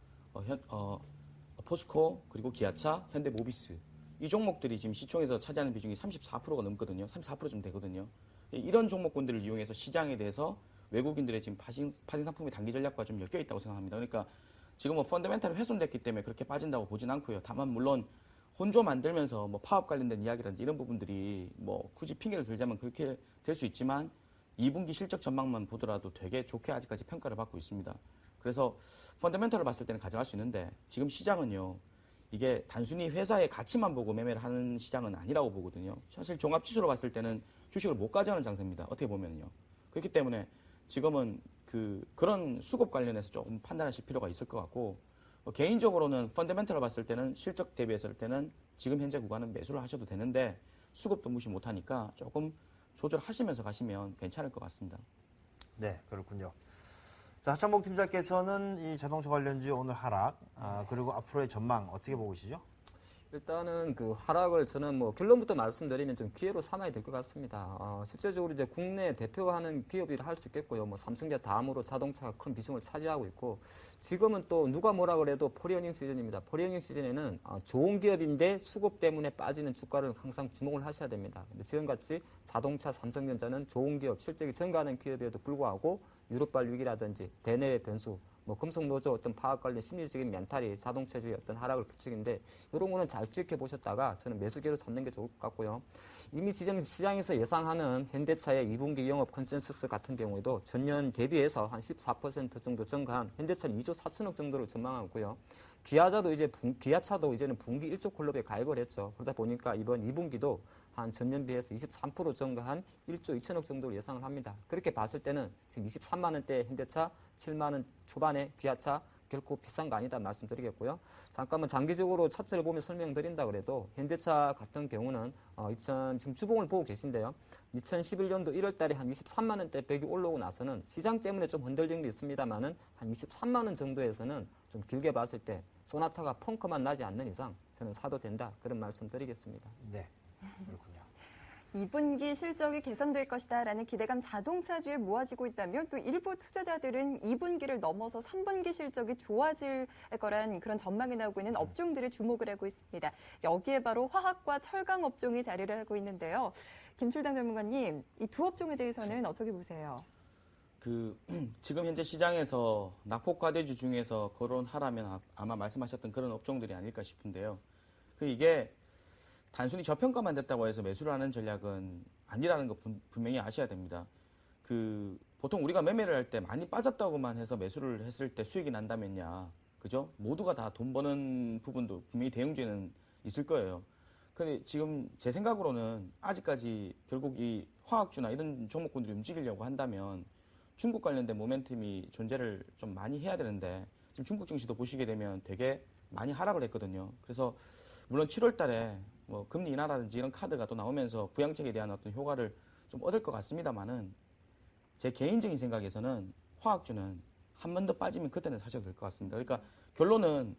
포스코, 그리고 기아차, 현대모비스 이 종목들이 지금 시총에서 차지하는 비중이 34%가 넘거든요. 34%좀 되거든요. 이런 종목군들을 이용해서 시장에 대해서 외국인들의 지금 파생 상품의 단기 전략과 좀 엮여 있다고 생각합니다. 그러니까 지금 뭐 펀더멘탈이 훼손됐기 때문에 그렇게 빠진다고 보진 않고요. 다만 물론 혼조 만들면서 뭐 파업 관련된 이야기라든지 이런 부분들이 뭐 굳이 핑계를 들자면 그렇게 될 수 있지만 2분기 실적 전망만 보더라도 되게 좋게 아직까지 평가를 받고 있습니다. 그래서 펀더멘털을 봤을 때는 가져갈 수 있는데 지금 시장은요. 이게 단순히 회사의 가치만 보고 매매를 하는 시장은 아니라고 보거든요. 사실 종합지수로 봤을 때는 주식을 못 가져가는 장세입니다. 어떻게 보면요. 그렇기 때문에 지금은 그런 수급 관련해서 조금 판단하실 필요가 있을 것 같고 개인적으로는 펀더멘털을 봤을 때는 실적 대비했을 때는 지금 현재 구간은 매수를 하셔도 되는데 수급도 무시 못하니까 조금 조절하시면서 가시면 괜찮을 것 같습니다. 네, 그렇군요. 자, 하창봉 팀장께서는 이 자동차 관련주 오늘 하락, 그리고 앞으로의 전망 어떻게 보고 계시죠? 일단은 그 하락을 저는 뭐 결론부터 말씀드리면 좀 기회로 삼아야 될 것 같습니다. 실제적으로 이제 국내 대표하는 기업이라 할 수 있겠고요. 뭐 삼성자 다음으로 자동차가 큰 비중을 차지하고 있고 지금은 또 누가 뭐라 그래도 포리어닝 시즌입니다. 포리어닝 시즌에는 좋은 기업인데 수급 때문에 빠지는 주가를 항상 주목을 하셔야 됩니다. 근데 지금같이 자동차 삼성전자는 좋은 기업, 실적이 증가하는 기업에도 불구하고 유럽발 위기라든지 대내외 변수, 뭐 금속노조 어떤 파악 관련 심리적인 멘탈이 자동차주의 어떤 하락을 부추긴데 이런 거는 잘 지켜보셨다가 저는 매수기로 잡는 게 좋을 것 같고요. 이미 지금 시장에서 예상하는 현대차의 2분기 영업 컨센서스 같은 경우에도 전년 대비해서 한 14% 정도 증가한 현대차는 2조 4천억 정도를 전망하고요. 기아차도 이제는 분기 1조 콜럽에 가입을 했죠. 그러다 보니까 이번 2분기도 한 전년 비해서 23% 증가한 1조 2천억 정도를 예상을 합니다. 그렇게 봤을 때는 지금 23만 원대 현대차, 7만 원 초반에 기아차 결코 비싼 거 아니다 말씀드리겠고요. 잠깐만 장기적으로 차트를 보면 설명드린다 그래도 현대차 같은 경우는 지금 주봉을 보고 계신데요. 2011년도 1월 달에 한 23만 원대 벽이 올라오고 나서는 시장 때문에 좀 흔들린 게 있습니다만은 한 23만 원 정도에서는 좀 길게 봤을 때 소나타가 펑크만 나지 않는 이상 저는 사도 된다 그런 말씀 드리겠습니다. 네, 그렇군요. 2분기 실적이 개선될 것이다라는 기대감 자동차주에 모아지고 있다면 또 일부 투자자들은 2분기를 넘어서 3분기 실적이 좋아질 거란 그런 전망이 나오고 있는 업종들을 주목을 하고 있습니다. 여기에 바로 화학과 철강 업종이 자리를 하고 있는데요. 김출당 전문가님, 이 두 업종에 대해서는 어떻게 보세요? 지금 현재 시장에서 낙폭과대주 중에서 거론하라면 아마 말씀하셨던 그런 업종들이 아닐까 싶은데요. 이게 단순히 저평가만 됐다고 해서 매수를 하는 전략은 아니라는 거 분명히 아셔야 됩니다. 보통 우리가 매매를 할 때 많이 빠졌다고만 해서 매수를 했을 때 수익이 난다면야, 그죠? 모두가 다 돈 버는 부분도 분명히 대형주에는 있을 거예요. 근데 지금 제 생각으로는 아직까지 결국 이 화학주나 이런 종목군들이 움직이려고 한다면 중국 관련된 모멘텀이 존재를 좀 많이 해야 되는데 지금 중국 증시도 보시게 되면 되게 많이 하락을 했거든요. 그래서 물론 7월 달에 뭐 금리 인하라든지 이런 카드가 또 나오면서 부양책에 대한 어떤 효과를 좀 얻을 것 같습니다만은 제 개인적인 생각에서는 화학주는 한 번 더 빠지면 그때는 사셔도 될 것 같습니다. 그러니까 결론은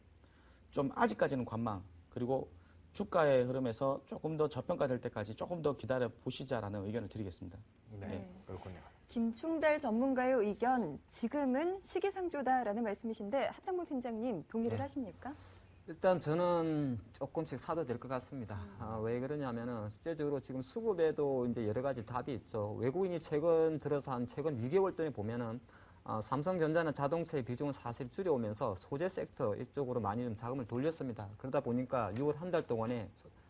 좀 아직까지는 관망, 그리고 주가의 흐름에서 조금 더 저평가될 때까지 조금 더 기다려 보시자라는 의견을 드리겠습니다. 네, 그렇군요. 김충달 전문가의 의견, 지금은 시기상조다라는 말씀이신데 하창봉 팀장님 동의를 하십니까? 일단 저는 조금씩 사도 될 것 같습니다. 왜 그러냐면은 실제적으로 지금 수급에도 이제 여러 가지 답이 있죠. 외국인이 최근 들어서 최근 2개월 동안 보면은 삼성전자는 자동차의 비중을 사실 줄여오면서 소재 섹터 이쪽으로 많이 좀 자금을 돌렸습니다. 그러다 보니까 6월 한 달 동안에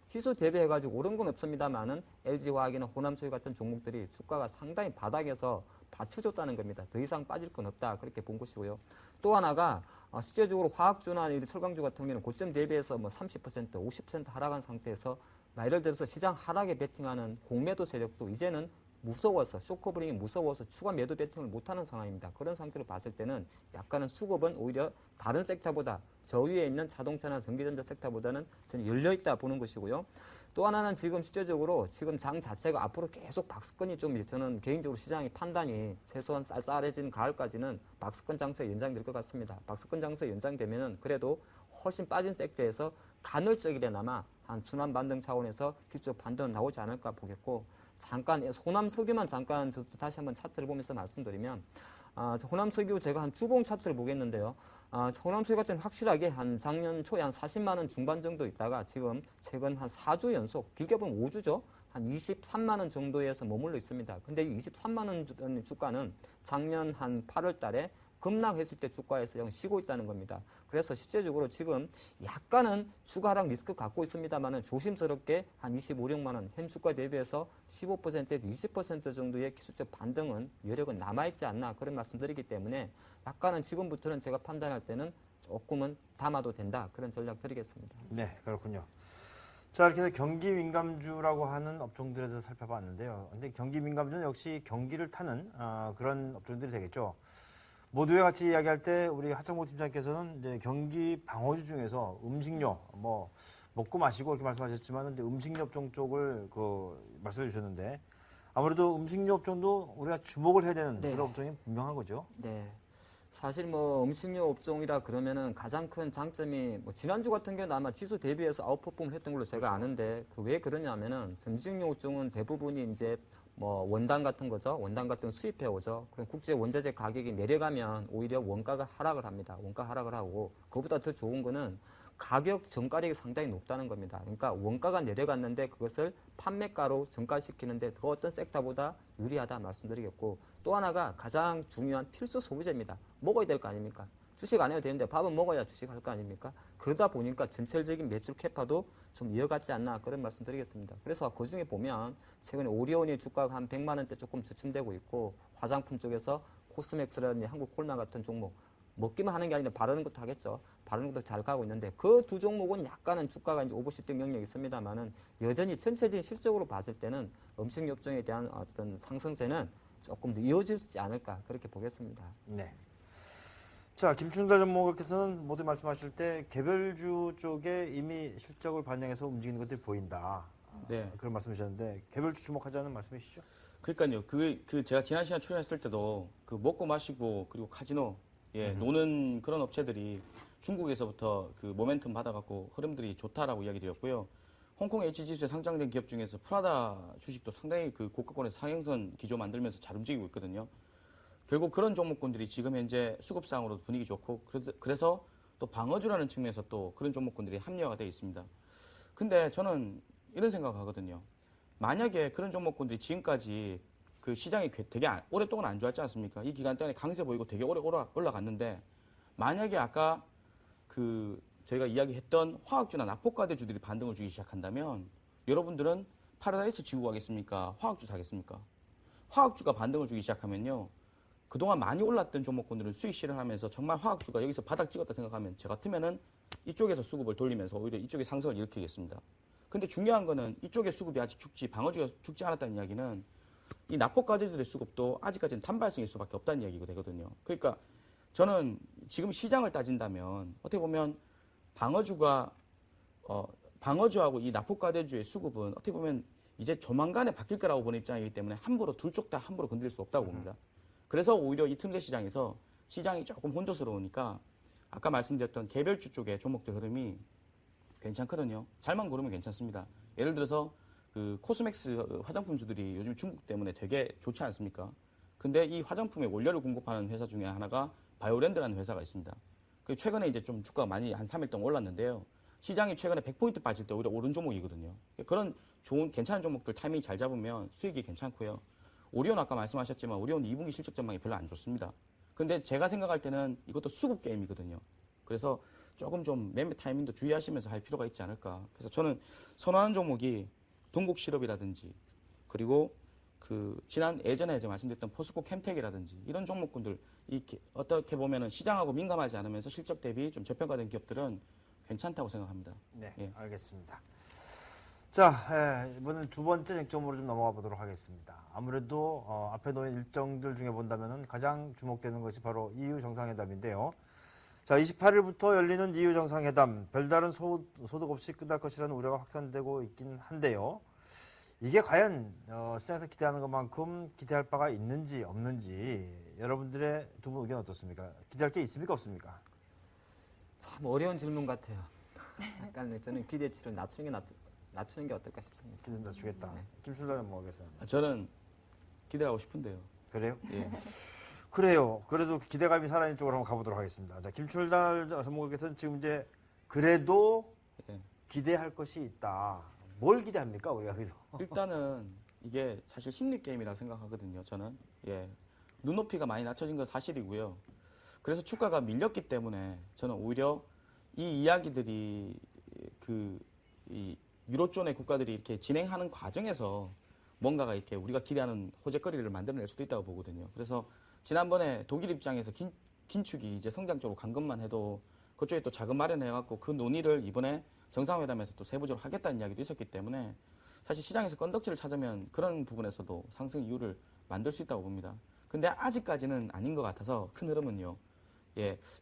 지수 대비해가지고 오른 건 없습니다만은 LG화학이나 호남소유 같은 종목들이 주가가 상당히 바닥에서 받쳐줬다는 겁니다. 더 이상 빠질 건 없다. 그렇게 본 것이고요. 또 하나가 실제적으로 화학주나 철강주 같은 경우는 고점 대비해서 뭐 30%, 50% 하락한 상태에서 예를 들어서 시장 하락에 베팅하는 공매도 세력도 이제는 무서워서 쇼커브링이 무서워서 추가 매도 베팅을 못하는 상황입니다. 그런 상태로 봤을 때는 약간은 수급은 오히려 다른 섹터보다 저 위에 있는 자동차나 전기전자 섹터보다는 저는 열려있다 보는 것이고요. 또 하나는 지금 실제적으로 지금 장 자체가 앞으로 계속 박스권이 좀 저는 개인적으로 시장의 판단이 최소한 쌀쌀해진 가을까지는 박스권 장세 연장될 것 같습니다. 박스권 장세 연장되면은 그래도 훨씬 빠진 섹터에서 간헐적이래나마 한 순환 반등 차원에서 기초 반등 나오지 않을까 보겠고, 잠깐 호남석유만 잠깐 저도 다시 한번 차트를 보면서 말씀드리면 호남석유 제가 한 주봉 차트를 보겠는데요. 호남석유 같은 확실하게 한 작년 초에 한 40만 원 중반 정도 있다가 지금 최근 한 4주 연속, 길게 보면 5주죠. 한 23만 원 정도에서 머물러 있습니다. 근데 이 23만 원 주가는 작년 한 8월 달에 급락했을 때 주가에서 영 쉬고 있다는 겁니다. 그래서 실제적으로 지금 약간은 추가 하락 리스크 갖고 있습니다만은 조심스럽게 한 25, 6만 원 현 주가 대비해서 15%에서 20% 정도의 기술적 반등은 여력은 남아있지 않나 그런 말씀드리기 때문에 약간은 지금부터는 제가 판단할 때는 조금은 담아도 된다 그런 전략 드리겠습니다. 네, 그렇군요. 자, 이렇게 해서 경기 민감주라고 하는 업종들에서 살펴봤는데요. 근데 경기 민감주는 역시 경기를 타는 그런 업종들이 되겠죠. 모두와 같이 이야기할 때 우리 하창모 팀장께서는 이제 경기 방어주 중에서 음식료, 뭐 먹고 마시고 이렇게 말씀하셨지만 이제 음식료 업종 쪽을 말씀해 주셨는데 아무래도 음식료 업종도 우리가 주목을 해야 되는 그런 업종이 분명한 거죠. 네. 사실 뭐 음식료 업종이라 그러면은 가장 큰 장점이 뭐 지난주 같은 경우는 아마 지수 대비해서 아웃퍼폼을 했던 걸로 제가 아는데 왜 그러냐면은 음식료 업종은 대부분이 이제 뭐 원단 같은 거죠. 원단 같은 거 수입해 오죠. 그럼 국제 원자재 가격이 내려가면 오히려 원가가 하락을 합니다. 원가 하락을 하고 그보다 더 좋은 거는 가격 전가력이 상당히 높다는 겁니다. 그러니까 원가가 내려갔는데 그것을 판매가로 전가시키는데 더 어떤 섹터보다 유리하다 말씀드리겠고, 또 하나가 가장 중요한 필수 소비재입니다. 먹어야 될 거 아닙니까? 주식 안 해도 되는데 밥은 먹어야 주식할 거 아닙니까? 그러다 보니까 전체적인 매출 캐파도 좀 이어갔지 않나 그런 말씀 드리겠습니다. 그래서 그중에 보면 최근에 오리온이 주가가 한 100만 원대 조금 주춤되고 있고, 화장품 쪽에서 코스맥스라든지 한국콜라 같은 종목 먹기만 하는 게 아니라 바르는 것도 하겠죠. 바르는 것도 잘 가고 있는데 그 두 종목은 약간은 주가가 이제 오버슈팅 영역이 있습니다만은 여전히 전체적인 실적으로 봤을 때는 음식료 업종에 대한 어떤 상승세는 조금 더 이어지지 않을까 그렇게 보겠습니다. 네. 자, 김충달 전문가께서는 모두 말씀하실 때 개별주 쪽에 이미 실적을 반영해서 움직이는 것들이 보인다. 네. 그런 말씀이셨는데 개별주 주목하자는 말씀이시죠? 그러니까요. 제가 지난 시간 출연했을 때도 먹고 마시고 그리고 카지노 노는 그런 업체들이 중국에서부터 모멘텀 받아갖고 흐름들이 좋다라고 이야기 드렸고요. 홍콩 H지수에 상장된 기업 중에서 프라다 주식도 상당히 그 고가권에서 상향선 기조 만들면서 잘 움직이고 있거든요. 결국 그런 종목군들이 지금 현재 수급상으로 분위기 좋고 그래서 또 방어주라는 측면에서 또 그런 종목군들이 합리화가 되어 있습니다. 근데 저는 이런 생각하거든요. 만약에 그런 종목군들이 지금까지 그 시장이 되게 오랫동안 안 좋았지 않습니까? 이 기간 동안에 강세 보이고 되게 오래 올라갔는데 만약에 아까 그 저희가 이야기했던 화학주나 낙폭과대주들이 반등을 주기 시작한다면 여러분들은 파라다이스 지고 가겠습니까? 화학주 사겠습니까? 화학주가 반등을 주기 시작하면요. 그동안 많이 올랐던 종목군들은 수익 실현하면서 정말 화학주가 여기서 바닥 찍었다 생각하면 저 같으면은 이쪽에서 수급을 돌리면서 오히려 이쪽에 상승을 일으키겠습니다. 근데 중요한 거는 이쪽의 수급이 아직 방어주가 죽지 않았다는 이야기는 이 낙폭과대주들의 수급도 아직까지는 단발성일 수밖에 없다는 이야기가 되거든요. 그러니까 저는 지금 시장을 따진다면 어떻게 보면 방어주하고 이 낙폭과대주의 수급은 어떻게 보면 이제 조만간에 바뀔 거라고 보는 입장이기 때문에 함부로 둘 쪽 다 함부로 건드릴 수 없다고 봅니다. 그래서 오히려 이 틈새 시장에서 시장이 조금 혼조스러우니까 아까 말씀드렸던 개별주 쪽의 종목들 흐름이 괜찮거든요. 잘만 고르면 괜찮습니다. 예를 들어서 그 코스맥스 화장품주들이 요즘 중국 때문에 되게 좋지 않습니까? 근데 이 화장품의 원료를 공급하는 회사 중에 하나가 바이오랜드라는 회사가 있습니다. 그 최근에 이제 좀 주가가 많이 한 3일 동안 올랐는데요. 시장이 최근에 100포인트 빠질 때 오히려 오른 종목이거든요. 그런 좋은 괜찮은 종목들 타이밍 잘 잡으면 수익이 괜찮고요. 오리온 아까 말씀하셨지만 오리온 2분기 실적 전망이 별로 안 좋습니다. 근데 제가 생각할 때는 이것도 수급 게임이거든요. 그래서 조금 좀 매매 타이밍도 주의하시면서 할 필요가 있지 않을까. 그래서 저는 선호하는 종목이 동국실업이라든지 그리고 그 예전에 말씀드렸던 포스코 캠텍이라든지 이런 종목군들 이렇게 어떻게 보면은 시장하고 민감하지 않으면서 실적 대비 좀 저평가된 기업들은 괜찮다고 생각합니다. 네, 예. 알겠습니다. 자, 이번엔 두 번째 쟁점으로 좀 넘어가 보도록 하겠습니다. 아무래도 앞에 놓인 일정들 중에 본다면 가장 주목되는 것이 바로 EU 정상회담인데요. 자, 28일부터 열리는 EU 정상회담, 별다른 소득 없이 끝날 것이라는 우려가 확산되고 있긴 한데요. 이게 과연 시장에서 기대하는 것만큼 기대할 바가 있는지 없는지 여러분들의 두 분 의견 어떻습니까? 기대할 게 있습니까 없습니까? 참 어려운 질문 같아요. 약간 저는 기대치를 낮추는 게 어떨까 싶습니다. 기대 낮추겠다. 네. 김출단은 뭐 하겠어요? 저는 기대하고 싶은데요. 그래요? 예. 그래요. 그래도 기대감이 살아있는 쪽으로 한번 가보도록 하겠습니다. 자, 김출달 전문가께서는 지금 이제 그래도 예. 기대할 것이 있다. 뭘 기대합니까, 우리가 여기서? 일단은 이게 사실 심리 게임이라고 생각하거든요. 저는 눈높이가 많이 낮춰진 건 사실이고요. 그래서 주가가 밀렸기 때문에 저는 오히려 이 이야기들이 이 유로존의 국가들이 이렇게 진행하는 과정에서 뭔가가 이렇게 우리가 기대하는 호재거리를 만들어낼 수도 있다고 보거든요. 그래서 지난번에 독일 입장에서 긴축이 이제 성장 쪽으로 간 것만 해도 그쪽에 또 자금 마련해갖고 그 논의를 이번에 정상회담에서 또 세부적으로 하겠다는 이야기도 있었기 때문에 사실 시장에서 건덕지를 찾으면 그런 부분에서도 상승 이유를 만들 수 있다고 봅니다. 근데 아직까지는 아닌 것 같아서 큰 흐름은요.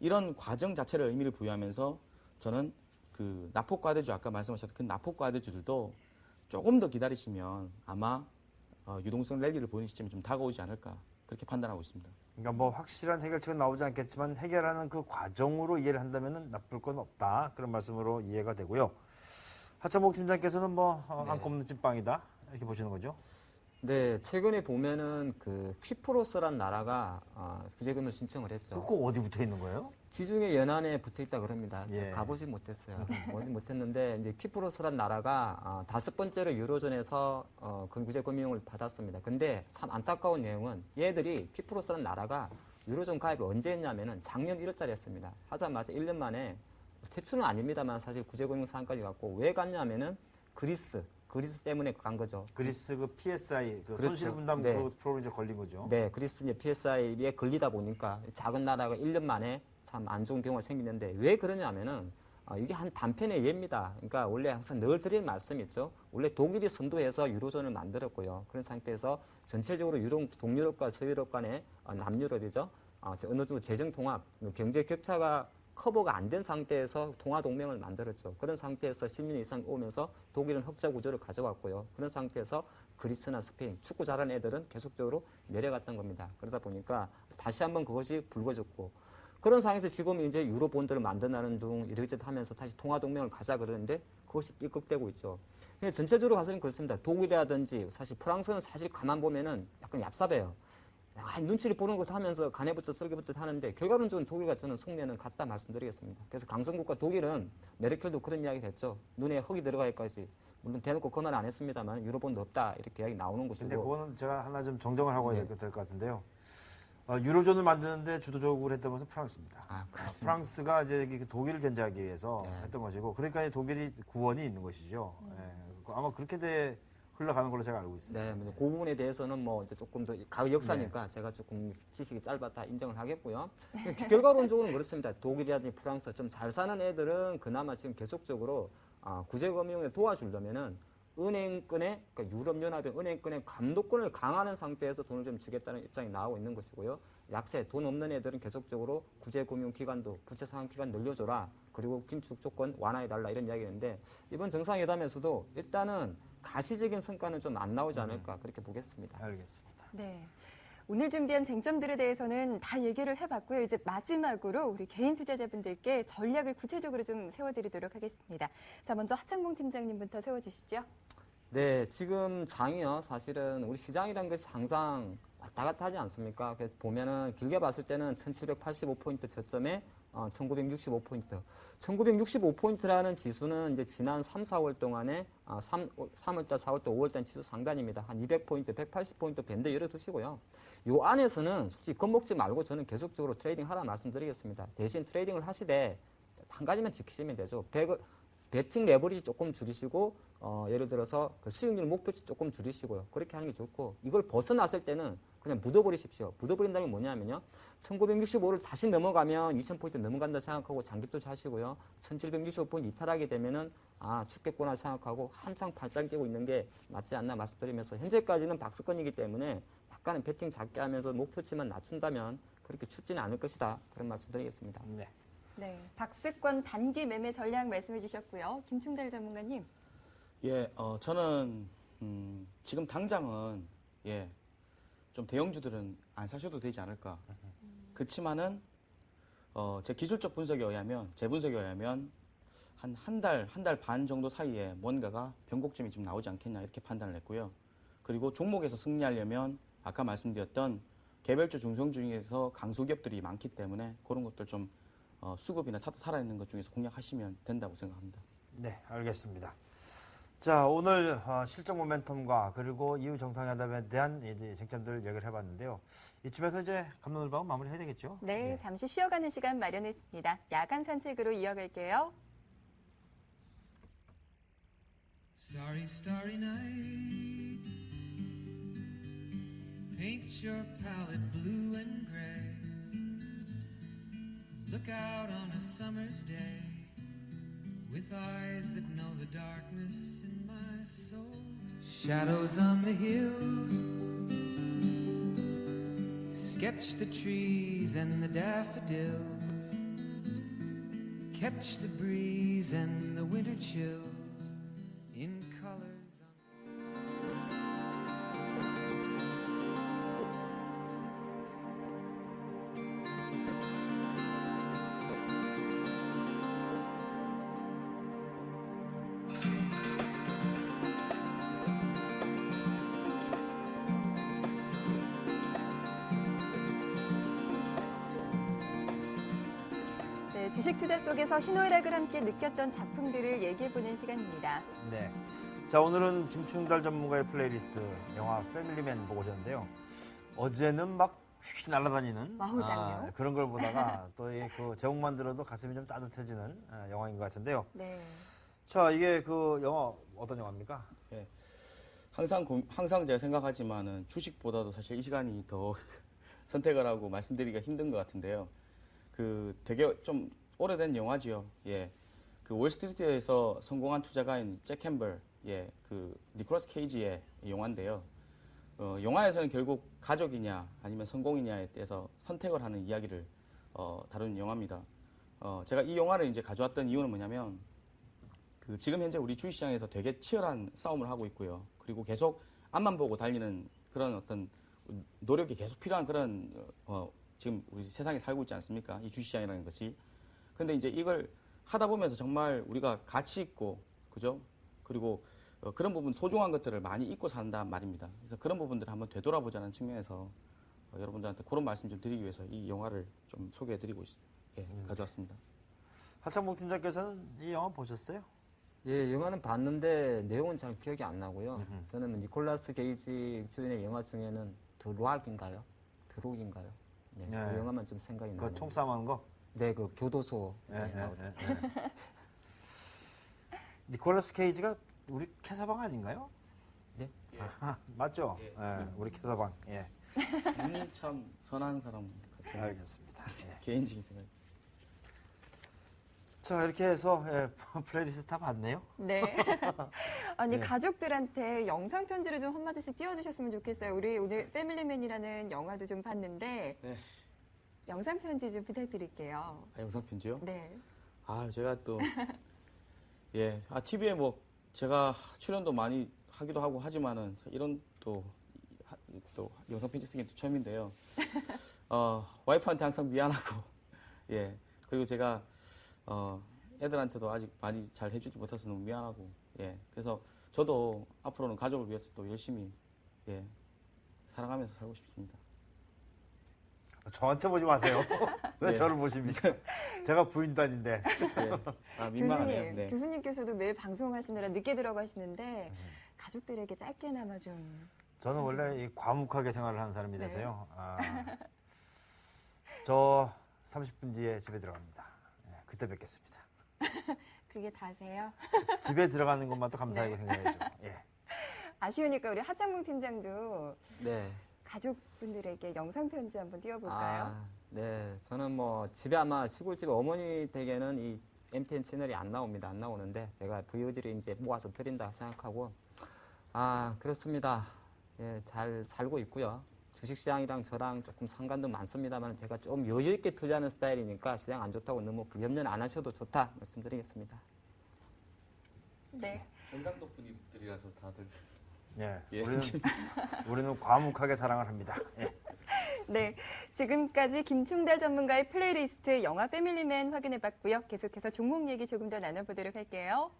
이런 과정 자체를 의미를 부여하면서 저는 그 낙폭과대주 아까 말씀하셨던 그 낙폭과대주들도 조금 더 기다리시면 아마 유동성 랠리를 보이는 시점이 좀 다가오지 않을까 그렇게 판단하고 있습니다. 그러니까 뭐 확실한 해결책은 나오지 않겠지만 해결하는 그 과정으로 이해를 한다면 나쁠 건 없다. 그런 말씀으로 이해가 되고요. 하창목 팀장께서는 뭐 네. 안고 없는 찐빵이다. 이렇게 보시는 거죠? 네, 최근에 보면은 그 키프로스란 나라가 구제금을 신청을 했죠. 그거 어디 붙어 있는 거예요? 지중해 연안에 붙어 있다 그럽니다. 제가 예. 가보지 못했어요. 오지 못했는데 이제 키프로스란 나라가 5번째로 유로존에서 근구제 금융을 받았습니다. 근데 참 안타까운 내용은 얘들이 키프로스란 나라가 유로존 가입을 언제 했냐면은 작년 1월달에 했습니다. 하자마자 1년 만에 퇴출은 아닙니다만 사실 구제금융 상황까지 갔고 왜 갔냐면은 그리스 때문에 간 거죠. 그리스 그 PSI 그 그렇죠. 손실분담 네. 그 프로그램에 걸린 거죠. 네, 그리스 이제 PSI에 걸리다 보니까 작은 나라가 1년 만에 참 안 좋은 경우가 생기는데 왜 그러냐면은 이게 한 단편의 예입니다. 그러니까 원래 항상 늘 드리는 말씀이 있죠. 원래 독일이 선도해서 유로존을 만들었고요. 그런 상태에서 전체적으로 동유럽과 서유럽 간의 남유럽이죠. 어느 정도 재정 통합, 경제 격차가 커버가 안 된 상태에서 통화 동맹을 만들었죠. 그런 상태에서 10년 이상 오면서 독일은 흑자 구조를 가져왔고요. 그런 상태에서 그리스나 스페인, 축구 잘하는 애들은 계속적으로 내려갔던 겁니다. 그러다 보니까 다시 한번 그것이 불거졌고 그런 상황에서 지금 이제 유로 본드를 만든다는 둥 이렇게 하면서 다시 통화 동맹을 가자 그러는데 그것이 삐걱대고 있죠. 근데 전체적으로 가서는 그렇습니다. 독일이라든지 사실 프랑스는 사실 가만 보면은 약간 얍삽해요. 눈치를 보는 것도 하면서 간에부터 썰기부터 하는데 결과론적으로 독일과 저는 속내는 같다 말씀드리겠습니다. 그래서 강성국가 독일은 메르켈도 그런 이야기를 했죠. 눈에 흙이 들어가기까지. 물론 대놓고 그 말 안 했습니다만 유로본드 없다 이렇게 이야기 나오는 것이고. 근데 그거는 제가 하나 좀 정정을 하고 네. 될 것 같은데요. 유로존을 만드는데 주도적으로 했던 것은 프랑스입니다. 그렇습니다. 프랑스가 이제 독일을 견제하기 위해서 네. 했던 것이고, 그러니까 독일이 구원이 있는 것이죠. 예. 아마 그렇게 흘러가는 걸로 제가 알고 있습니다. 네, 그 부분에 대해서는 뭐 이제 조금 더 역사니까 제가 조금 지식이 짧았다 인정을 하겠고요. 결과론적으로는 그렇습니다. 독일이라든지 프랑스 좀 잘 사는 애들은 그나마 지금 계속적으로 구제금융에 도와주려면은 은행권에 그러니까 유럽연합의 은행권의 감독권을 강화하는 상태에서 돈을 좀 주겠다는 입장이 나오고 있는 것이고요. 약세 돈 없는 애들은 계속적으로 구제금융기관도 구체상환기관 늘려줘라. 그리고 긴축 조건 완화해달라 이런 이야기였는데 이번 정상회담에서도 일단은 가시적인 성과는 좀 안 나오지 않을까 그렇게 보겠습니다. 알겠습니다. 네. 오늘 준비한 쟁점들에 대해서는 다 얘기를 해봤고요. 이제 마지막으로 우리 개인 투자자분들께 전략을 구체적으로 좀 세워드리도록 하겠습니다. 자, 먼저 하창봉 팀장님부터 세워주시죠. 네, 지금 장이요. 사실은 우리 시장이라는 것이 항상 왔다 갔다 하지 않습니까? 그래서 보면은 길게 봤을 때는 1785포인트 저점에 1965포인트. 1965포인트라는 지수는 이제 지난 3, 4월 동안에 3월달, 4월달, 5월달 지수 상단입니다. 한 200포인트, 180포인트 밴드 열어두시고요. 요 안에서는 솔직히 겁먹지 말고 저는 계속적으로 트레이딩 하라 말씀드리겠습니다. 대신 트레이딩을 하시되 한 가지만 지키시면 되죠. 베팅 레버리지 조금 줄이시고 예를 들어서 그 수익률 목표치 조금 줄이시고요. 그렇게 하는 게 좋고 이걸 벗어났을 때는 그냥 묻어버리십시오. 묻어버린다는 게 뭐냐면요. 1965를 다시 넘어가면 2000포인트 넘어간다 생각하고 장기 투자하시고요. 1765포인트 이탈하게 되면은 죽겠구나 생각하고 한창 발장 뛰고 있는 게 맞지 않나 말씀드리면서 현재까지는 박스권이기 때문에 약간은 베팅 작게 하면서 목표치만 낮춘다면 그렇게 춥지는 않을 것이다. 그런 말씀드리겠습니다. 네. 네, 박스권 단기 매매 전략 말씀해 주셨고요. 김충달 전문가님. 예, 저는 지금 당장은 좀 대형주들은 안 사셔도 되지 않을까. 그렇지만은 제 기술적 분석에 의하면, 제 분석에 의하면 한 달 반 정도 사이에 뭔가가 변곡점이 좀 나오지 않겠냐 이렇게 판단을 했고요. 그리고 종목에서 승리하려면 아까 말씀드렸던 개별주 중성주 중에서 강소기업들이 많기 때문에 그런 것들 좀 수급이나 차트 살아있는 것 중에서 공략하시면 된다고 생각합니다. 네, 알겠습니다. 자, 오늘 실적 모멘텀과 그리고 이후 정상회담에 대한 이제 쟁점들 얘기를 해봤는데요. 이쯤에서 이제 감론을박은 마무리해야 되겠죠? 네, 잠시 쉬어가는 시간 마련했습니다. 야간 산책으로 이어갈게요. Starry, starry night. Paint your palette blue and gray. Look out on a summer's day with eyes that know the darkness in my soul. Shadows on the hills. Sketch the trees and the daffodils. Catch the breeze and the winter chills in colors. 네, 주식 투자 속에서 희노애락을 함께 느꼈던 작품들을 얘기해보는 시간입니다. 네. 자, 오늘은 김충달 전문가의 플레이리스트 영화 패밀리맨 보고 오셨는데요. 어제는 막 휙 날아다니는 와우장요. 그런 걸 보다가 또 그 제목만 들어도 가슴이 좀 따뜻해지는 영화인 것 같은데요. 네. 자, 이게 그 영화 어떤 영화입니까? 항상 제가 생각하지만은 주식보다도 사실 이 시간이 더 선택을 하고 말씀드리기가 힘든 것 같은데요. 그 되게 좀 오래된 영화지요. 예. 그 월스트리트에서 성공한 투자가인 잭 캠벌, 그 니콜라스 케이지의 영화인데요. 영화에서는 결국 가족이냐 아니면 성공이냐에 대해서 선택을 하는 이야기를 다루는 영화입니다. 제가 이 영화를 이제 가져왔던 이유는 뭐냐면 그 지금 현재 우리 주식시장에서 되게 치열한 싸움을 하고 있고요. 그리고 계속 앞만 보고 달리는 그런 어떤 노력이 계속 필요한 그런 지금 우리 세상에 살고 있지 않습니까? 이 주식시장이라는 것이. 근데 이제 이걸 하다 보면서 정말 우리가 가치 있고, 그죠? 그리고 그런 부분 소중한 것들을 많이 잊고 산단 말입니다. 그래서 그런 부분들을 한번 되돌아보자는 측면에서 여러분들한테 그런 말씀 좀 드리기 위해서 이 영화를 좀 소개해드리고 가져왔습니다. 하창봉 팀장께서는 이 영화 보셨어요? 예, 영화는 봤는데 내용은 잘 기억이 안 나고요. 저는 니콜라스 게이지 주연의 영화 중에는 드록인가요? 네, 네. 그 영화만 좀 생각이 나네요. 그 총싸움하는 거? 네, 그 교도소. 예, 네, 예, 나오죠. 예, 예. 니콜라스 케이지가 우리 캐서방 아닌가요? 네? 아, 맞죠? 예, 우리 캐서방. 예, 눈이 참 선한 사람 같은 알겠습니다. 예. 개인적인 생각. 자, 이렇게 해서 플레이리스트 다 봤네요. 네. 아니, 네. 가족들한테 영상 편지를 좀 한마디씩 띄워주셨으면 좋겠어요. 우리 오늘 패밀리맨이라는 영화도 좀 봤는데 네. 영상 편지 좀 부탁드릴게요. 영상 편지요? 네. 제가 또 예, TV에 뭐 제가 출연도 많이 하기도 하고 하지만은 이런 또 영상 편지 쓰기 또 처음인데요. 와이프한테 항상 미안하고 예, 그리고 제가 애들한테도 아직 많이 잘 해주지 못해서 너무 미안하고 예, 그래서 저도 앞으로는 가족을 위해서 또 열심히 예, 사랑하면서 살고 싶습니다. 저한테 보지 마세요. 왜 네. 저를 보십니까? 제가 부인도 아닌데. 예. 민망하네요. 교수님, 네. 교수님께서도 매일 방송하시느라 늦게 들어가시는데 가족들에게 짧게나마 좀. 저는 원래 이 과묵하게 생활을 하는 사람이 네. 돼서요. 저 30분 뒤에 집에 들어갑니다. 예, 그때 뵙겠습니다. 그게 다세요? 집에 들어가는 것만도 감사하고 네. 생각해야죠. 예. 아쉬우니까 우리 하창봉 팀장도 네. 가족분들에게 영상 편지 한번 띄워볼까요? 네. 저는 뭐 집에 아마 시골집 어머니 댁에는 이 MTN 채널이 안 나옵니다. 안 나오는데 제가 VOD를 이제 모아서 드린다 생각하고 그렇습니다. 예, 잘 살고 있고요. 주식시장이랑 저랑 조금 상관도 많습니다만 제가 좀 여유 있게 투자하는 스타일이니까 시장 안 좋다고 너무 염려는 안 하셔도 좋다 말씀드리겠습니다. 네. 경상도 분들이라서 다들 예. 예. 우리는 과묵하게 사랑을 합니다. 예. 네, 지금까지 김충달 전문가의 플레이리스트 영화 패밀리맨 확인해봤고요. 계속해서 종목 얘기 조금 더 나눠보도록 할게요.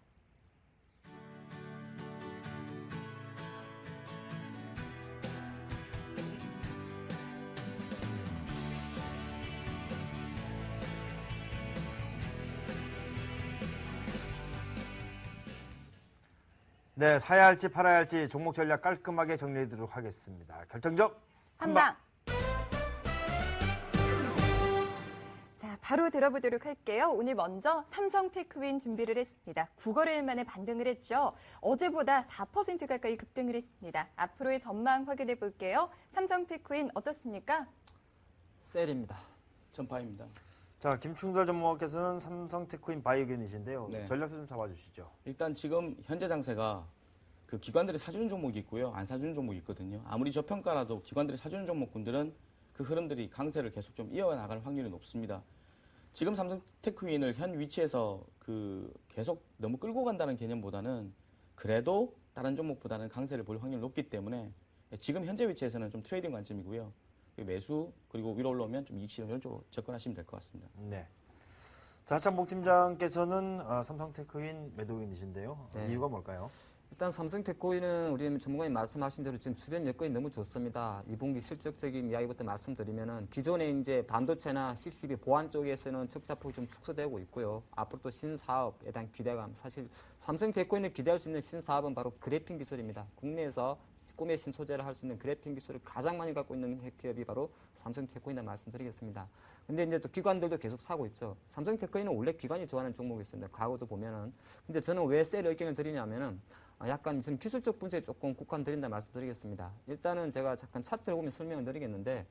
네, 사야 할지 팔아야 할지 종목 전략 깔끔하게 정리해드리도록 하겠습니다. 결정적 한방. 자, 바로 들어보도록 할게요. 오늘 먼저 삼성테크윈 준비를 했습니다. 9거래일 만에 반등을 했죠. 어제보다 4% 가까이 급등을 했습니다. 앞으로의 전망 확인해 볼게요. 삼성테크윈 어떻습니까? 셀입니다. 전파입니다. 자, 김충달 전문가께서는 삼성테크인 바이오견이신데요. 네. 전략도 좀 잡아주시죠. 일단 지금 현재 장세가 그 기관들이 사주는 종목이 있고요. 안 사주는 종목이 있거든요. 아무리 저평가라도 기관들이 사주는 종목군들은 그 흐름들이 강세를 계속 좀 이어나갈 확률이 높습니다. 지금 삼성테크윈을 현 위치에서 그 계속 너무 끌고 간다는 개념보다는 그래도 다른 종목보다는 강세를 볼 확률이 높기 때문에 지금 현재 위치에서는 좀 트레이딩 관점이고요. 매수 그리고 위로 올라오면 좀 이익 실현 이런 쪽으로 접근하시면 될 것 같습니다. 네. 자, 하창봉 팀장께서는 삼성테크인 매도인이신데요. 네. 이유가 뭘까요? 일단 삼성테크윈은 우리 전문가님 말씀하신 대로 지금 주변 여건이 너무 좋습니다. 2분기 실적적인 이야기부터 말씀드리면은 기존에 이제 반도체나 CCTV 보안 쪽에서는 적자폭이 좀 축소되고 있고요. 앞으로 또 신사업에 대한 기대감. 사실 삼성테크윈을 기대할 수 있는 신사업은 바로 그래픽 기술입니다. 국내에서 꿈의 신소재를 할 수 있는 그래픽 기술을 가장 많이 갖고 있는 기업이 바로 삼성테크윈이라 말씀드리겠습니다. 근데 이제 또 기관들도 계속 사고 있죠. 삼성테크윈은 원래 기관이 좋아하는 종목이 있습니다. 과거도 보면은. 근데 저는 왜 셀 의견을 드리냐면은 약간 지금 기술적 분석에 조금 국한드린다 말씀드리겠습니다. 일단은 제가 잠깐 차트를 보면 설명을 드리겠는데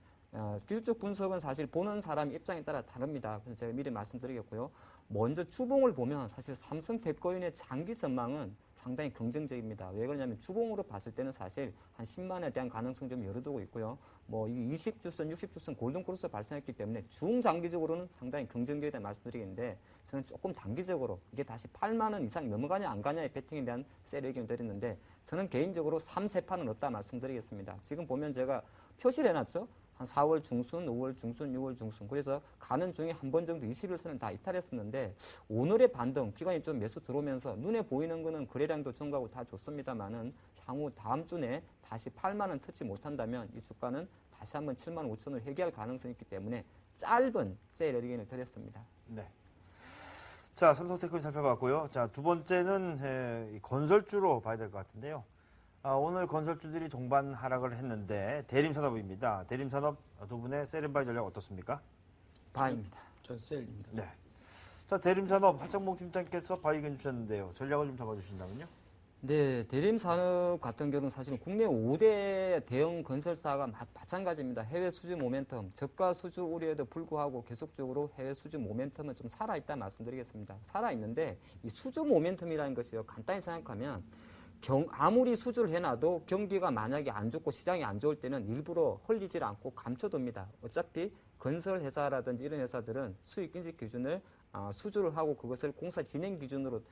기술적 분석은 사실 보는 사람 입장에 따라 다릅니다. 그래서 제가 미리 말씀드리겠고요. 먼저 주봉을 보면 사실 삼성테크윈의 장기 전망은 상당히 긍정적입니다. 왜 그러냐면 주봉으로 봤을 때는 사실 한 10만에 대한 가능성 좀 열어두고 있고요. 뭐 이 20주선, 60주선 골든크로스 발생했기 때문에 중장기적으로는 상당히 긍정적이다 말씀드리겠는데 저는 조금 단기적으로 이게 다시 8만 원 이상 넘어가냐 안 가냐의 배팅에 대한 셀 의견을 드렸는데 저는 개인적으로 3세판은 없다 말씀드리겠습니다. 지금 보면 제가 표시를 해놨죠. 한 4월 중순, 5월 중순, 6월 중순. 그래서 가는 중에 한 번 정도 21선은 다 이탈했었는데 오늘의 반등, 기관이 좀 매수 들어오면서 눈에 보이는 거는 거래량도 증가하고 다 좋습니다만은 향후 다음 주에 다시 8만 원 터치 못한다면 이 주가는 다시 한번 7만 5천 원 회귀할 가능성이 있기 때문에 짧은 세일 에리게인을 드렸습니다. 네. 자, 삼성테크는 살펴봤고요. 자, 두 번째는 이 건설주로 봐야 될 것 같은데요. 오늘 건설주들이 동반 하락을 했는데 대림산업입니다. 대림산업 두 분의 세련바이 전략 어떻습니까? 바입니다. 전 셀입니다. 네. 자, 대림산업 하창봉 팀장께서 바이 의견 주셨는데요. 전략을 좀 잡아주신다면요. 네, 대림산업 같은 경우는 사실은 국내 5대 대형 건설사가 마찬가지입니다. 해외 수주 모멘텀, 저가 수주 우려에도 불구하고 계속적으로 해외 수주 모멘텀은 좀 살아있다 말씀드리겠습니다. 살아있는데 이 수주 모멘텀이라는 것이요. 간단히 생각하면 아무리 수주를 해놔도 경기가 만약에 안 좋고 시장이 안 좋을 때는 일부러 헐리질 않고 감춰둡니다. 어차피 건설회사라든지 이런 회사들은 수익 인식 기준을 수주를 하고 그것을 공사 진행 기준으로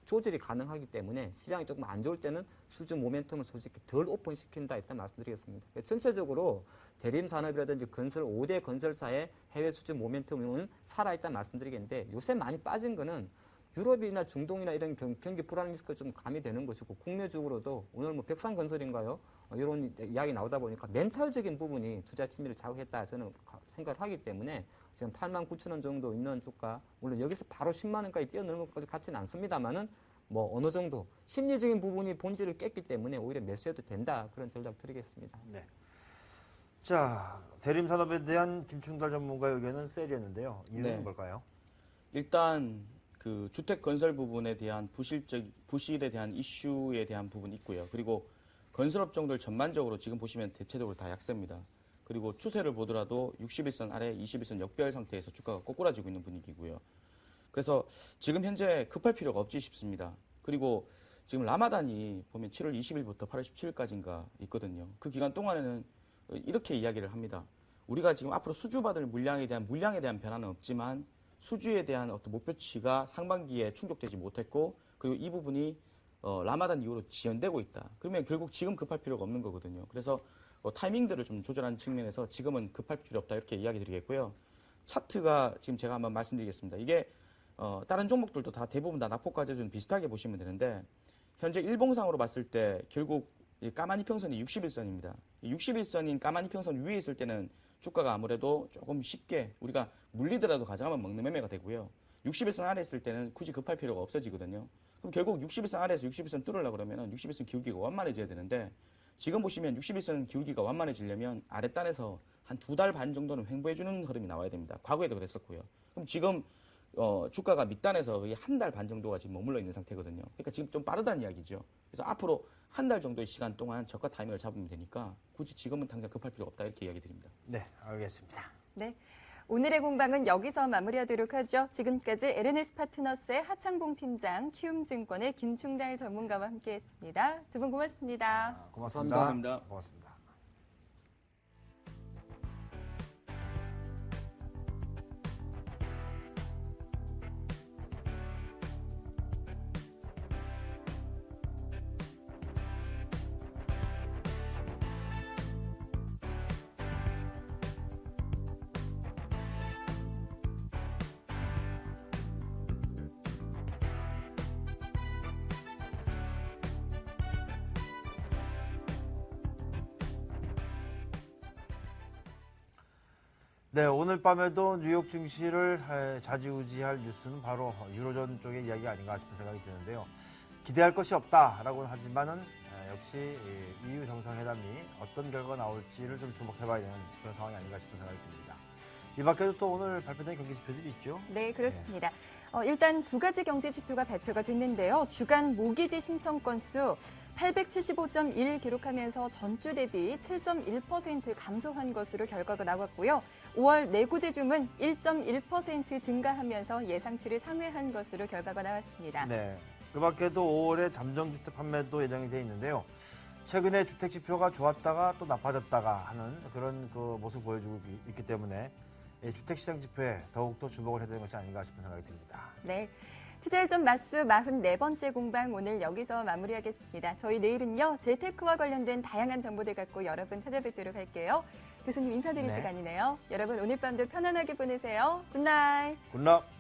조절이 가능하기 때문에 시장이 조금 안 좋을 때는 수주 모멘텀을 솔직히 덜 오픈시킨다 일단 말씀드리겠습니다. 전체적으로 대림산업이라든지 건설 5대 건설사의 해외 수주 모멘텀은 살아있다 말씀드리겠는데 요새 많이 빠진 거는 유럽이나 중동이나 이런 경기 불안 리스크가 좀 가미되는 것이고 국내적으로도 오늘 뭐 백산건설인가요? 이런 이야기 나오다 보니까 멘탈적인 부분이 투자 심리를 자극했다 저는 생각을 하기 때문에 지금 8만 9천 원 정도 있는 주가 물론 여기서 바로 10만 원까지 뛰어넘는 것까지 같지는 않습니다만은 뭐 어느 정도 심리적인 부분이 본질을 깼기 때문에 오히려 매수해도 된다 그런 전략 드리겠습니다. 네. 자, 대림산업에 대한 김충달 전문가의 의견은 셀이었는데요. 이유는 네. 뭘까요? 일단 그 주택 건설 부분에 대한 부실에 대한 이슈에 대한 부분이 있고요. 그리고 건설업종들 전반적으로 지금 보시면 대체적으로 다 약세입니다. 그리고 추세를 보더라도 61선 아래 21선 역별 상태에서 주가가 꼬꾸라지고 있는 분위기고요. 그래서 지금 현재 급할 필요가 없지 싶습니다. 그리고 지금 라마단이 보면 7월 20일부터 8월 17일까지인가 있거든요. 그 기간 동안에는 이렇게 이야기를 합니다. 우리가 지금 앞으로 수주받을 물량에 대한 변화는 없지만 수주에 대한 어떤 목표치가 상반기에 충족되지 못했고 그리고 이 부분이 라마단 이후로 지연되고 있다. 그러면 결국 지금 급할 필요가 없는 거거든요. 그래서 타이밍들을 좀 조절하는 측면에서 지금은 급할 필요 없다 이렇게 이야기 드리겠고요. 차트가 지금 제가 한번 말씀드리겠습니다. 이게 다른 종목들도 다 대부분 다 낙폭과제도 비슷하게 보시면 되는데 현재 일봉상으로 봤을 때 결국 이 까만 이평선이 61선입니다. 61선인 까만 이평선 위에 있을 때는 주가가 아무래도 조금 쉽게 우리가 물리더라도 가져가면 먹는 매매가 되고요. 61선 아래 있을 때는 굳이 급할 필요가 없어지거든요. 그럼 결국 61선 아래에서 61선 뚫으려고 그러면 61선 기울기가 완만해져야 되는데 지금 보시면 61선 기울기가 완만해지려면 아랫단에서 한 2달 반 정도는 횡보해주는 흐름이 나와야 됩니다. 과거에도 그랬었고요. 그럼 지금 주가가 밑단에서 한 달 반 정도가 지금 머물러 있는 상태거든요. 그러니까 지금 좀 빠르다는 이야기죠. 그래서 앞으로 한 달 정도의 시간 동안 저가 타이밍을 잡으면 되니까 굳이 지금은 당장 급할 필요가 없다 이렇게 이야기 드립니다. 네, 알겠습니다. 네. 오늘의 공방은 여기서 마무리하도록 하죠. 지금까지 LNS 파트너스의 하창봉 팀장, 키움증권의 김충달 전문가와 함께했습니다. 두 분 고맙습니다. 고맙습니다. 감사합니다. 고맙습니다. 네, 오늘 밤에도 뉴욕 증시를 좌지우지할 뉴스는 바로 유로존 쪽의 이야기 아닌가 싶은 생각이 드는데요. 기대할 것이 없다라고는 하지만은 역시 EU 정상회담이 어떤 결과가 나올지를 좀 주목해봐야 되는 그런 상황이 아닌가 싶은 생각이 듭니다. 이 밖에도 또 오늘 발표된 경기 지표들이 있죠? 네, 그렇습니다. 일단 두 가지 경제 지표가 발표가 됐는데요. 주간 모기지 신청 건수 875.1 기록하면서 전주 대비 7.1% 감소한 것으로 결과가 나왔고요. 5월 내구 제주문 1.1% 증가하면서 예상치를 상회한 것으로 결과가 나왔습니다. 네, 그 밖에도 5월에 잠정주택 판매도 예정이 되어 있는데요. 최근에 주택 지표가 좋았다가 또 나빠졌다가 하는 그런 그 모습을 보여주고 있기 때문에 주택시장 지표에 더욱더 주목을 해야 되는 것이 아닌가 싶은 생각이 듭니다. 네. 투자일전 맞수 44번째 공방 오늘 여기서 마무리하겠습니다. 저희 내일은요. 재테크와 관련된 다양한 정보들 갖고 여러분 찾아뵙도록 할게요. 교수님 인사드릴 네. 시간이네요. 여러분 오늘 밤도 편안하게 보내세요. 굿나잇. 굿락.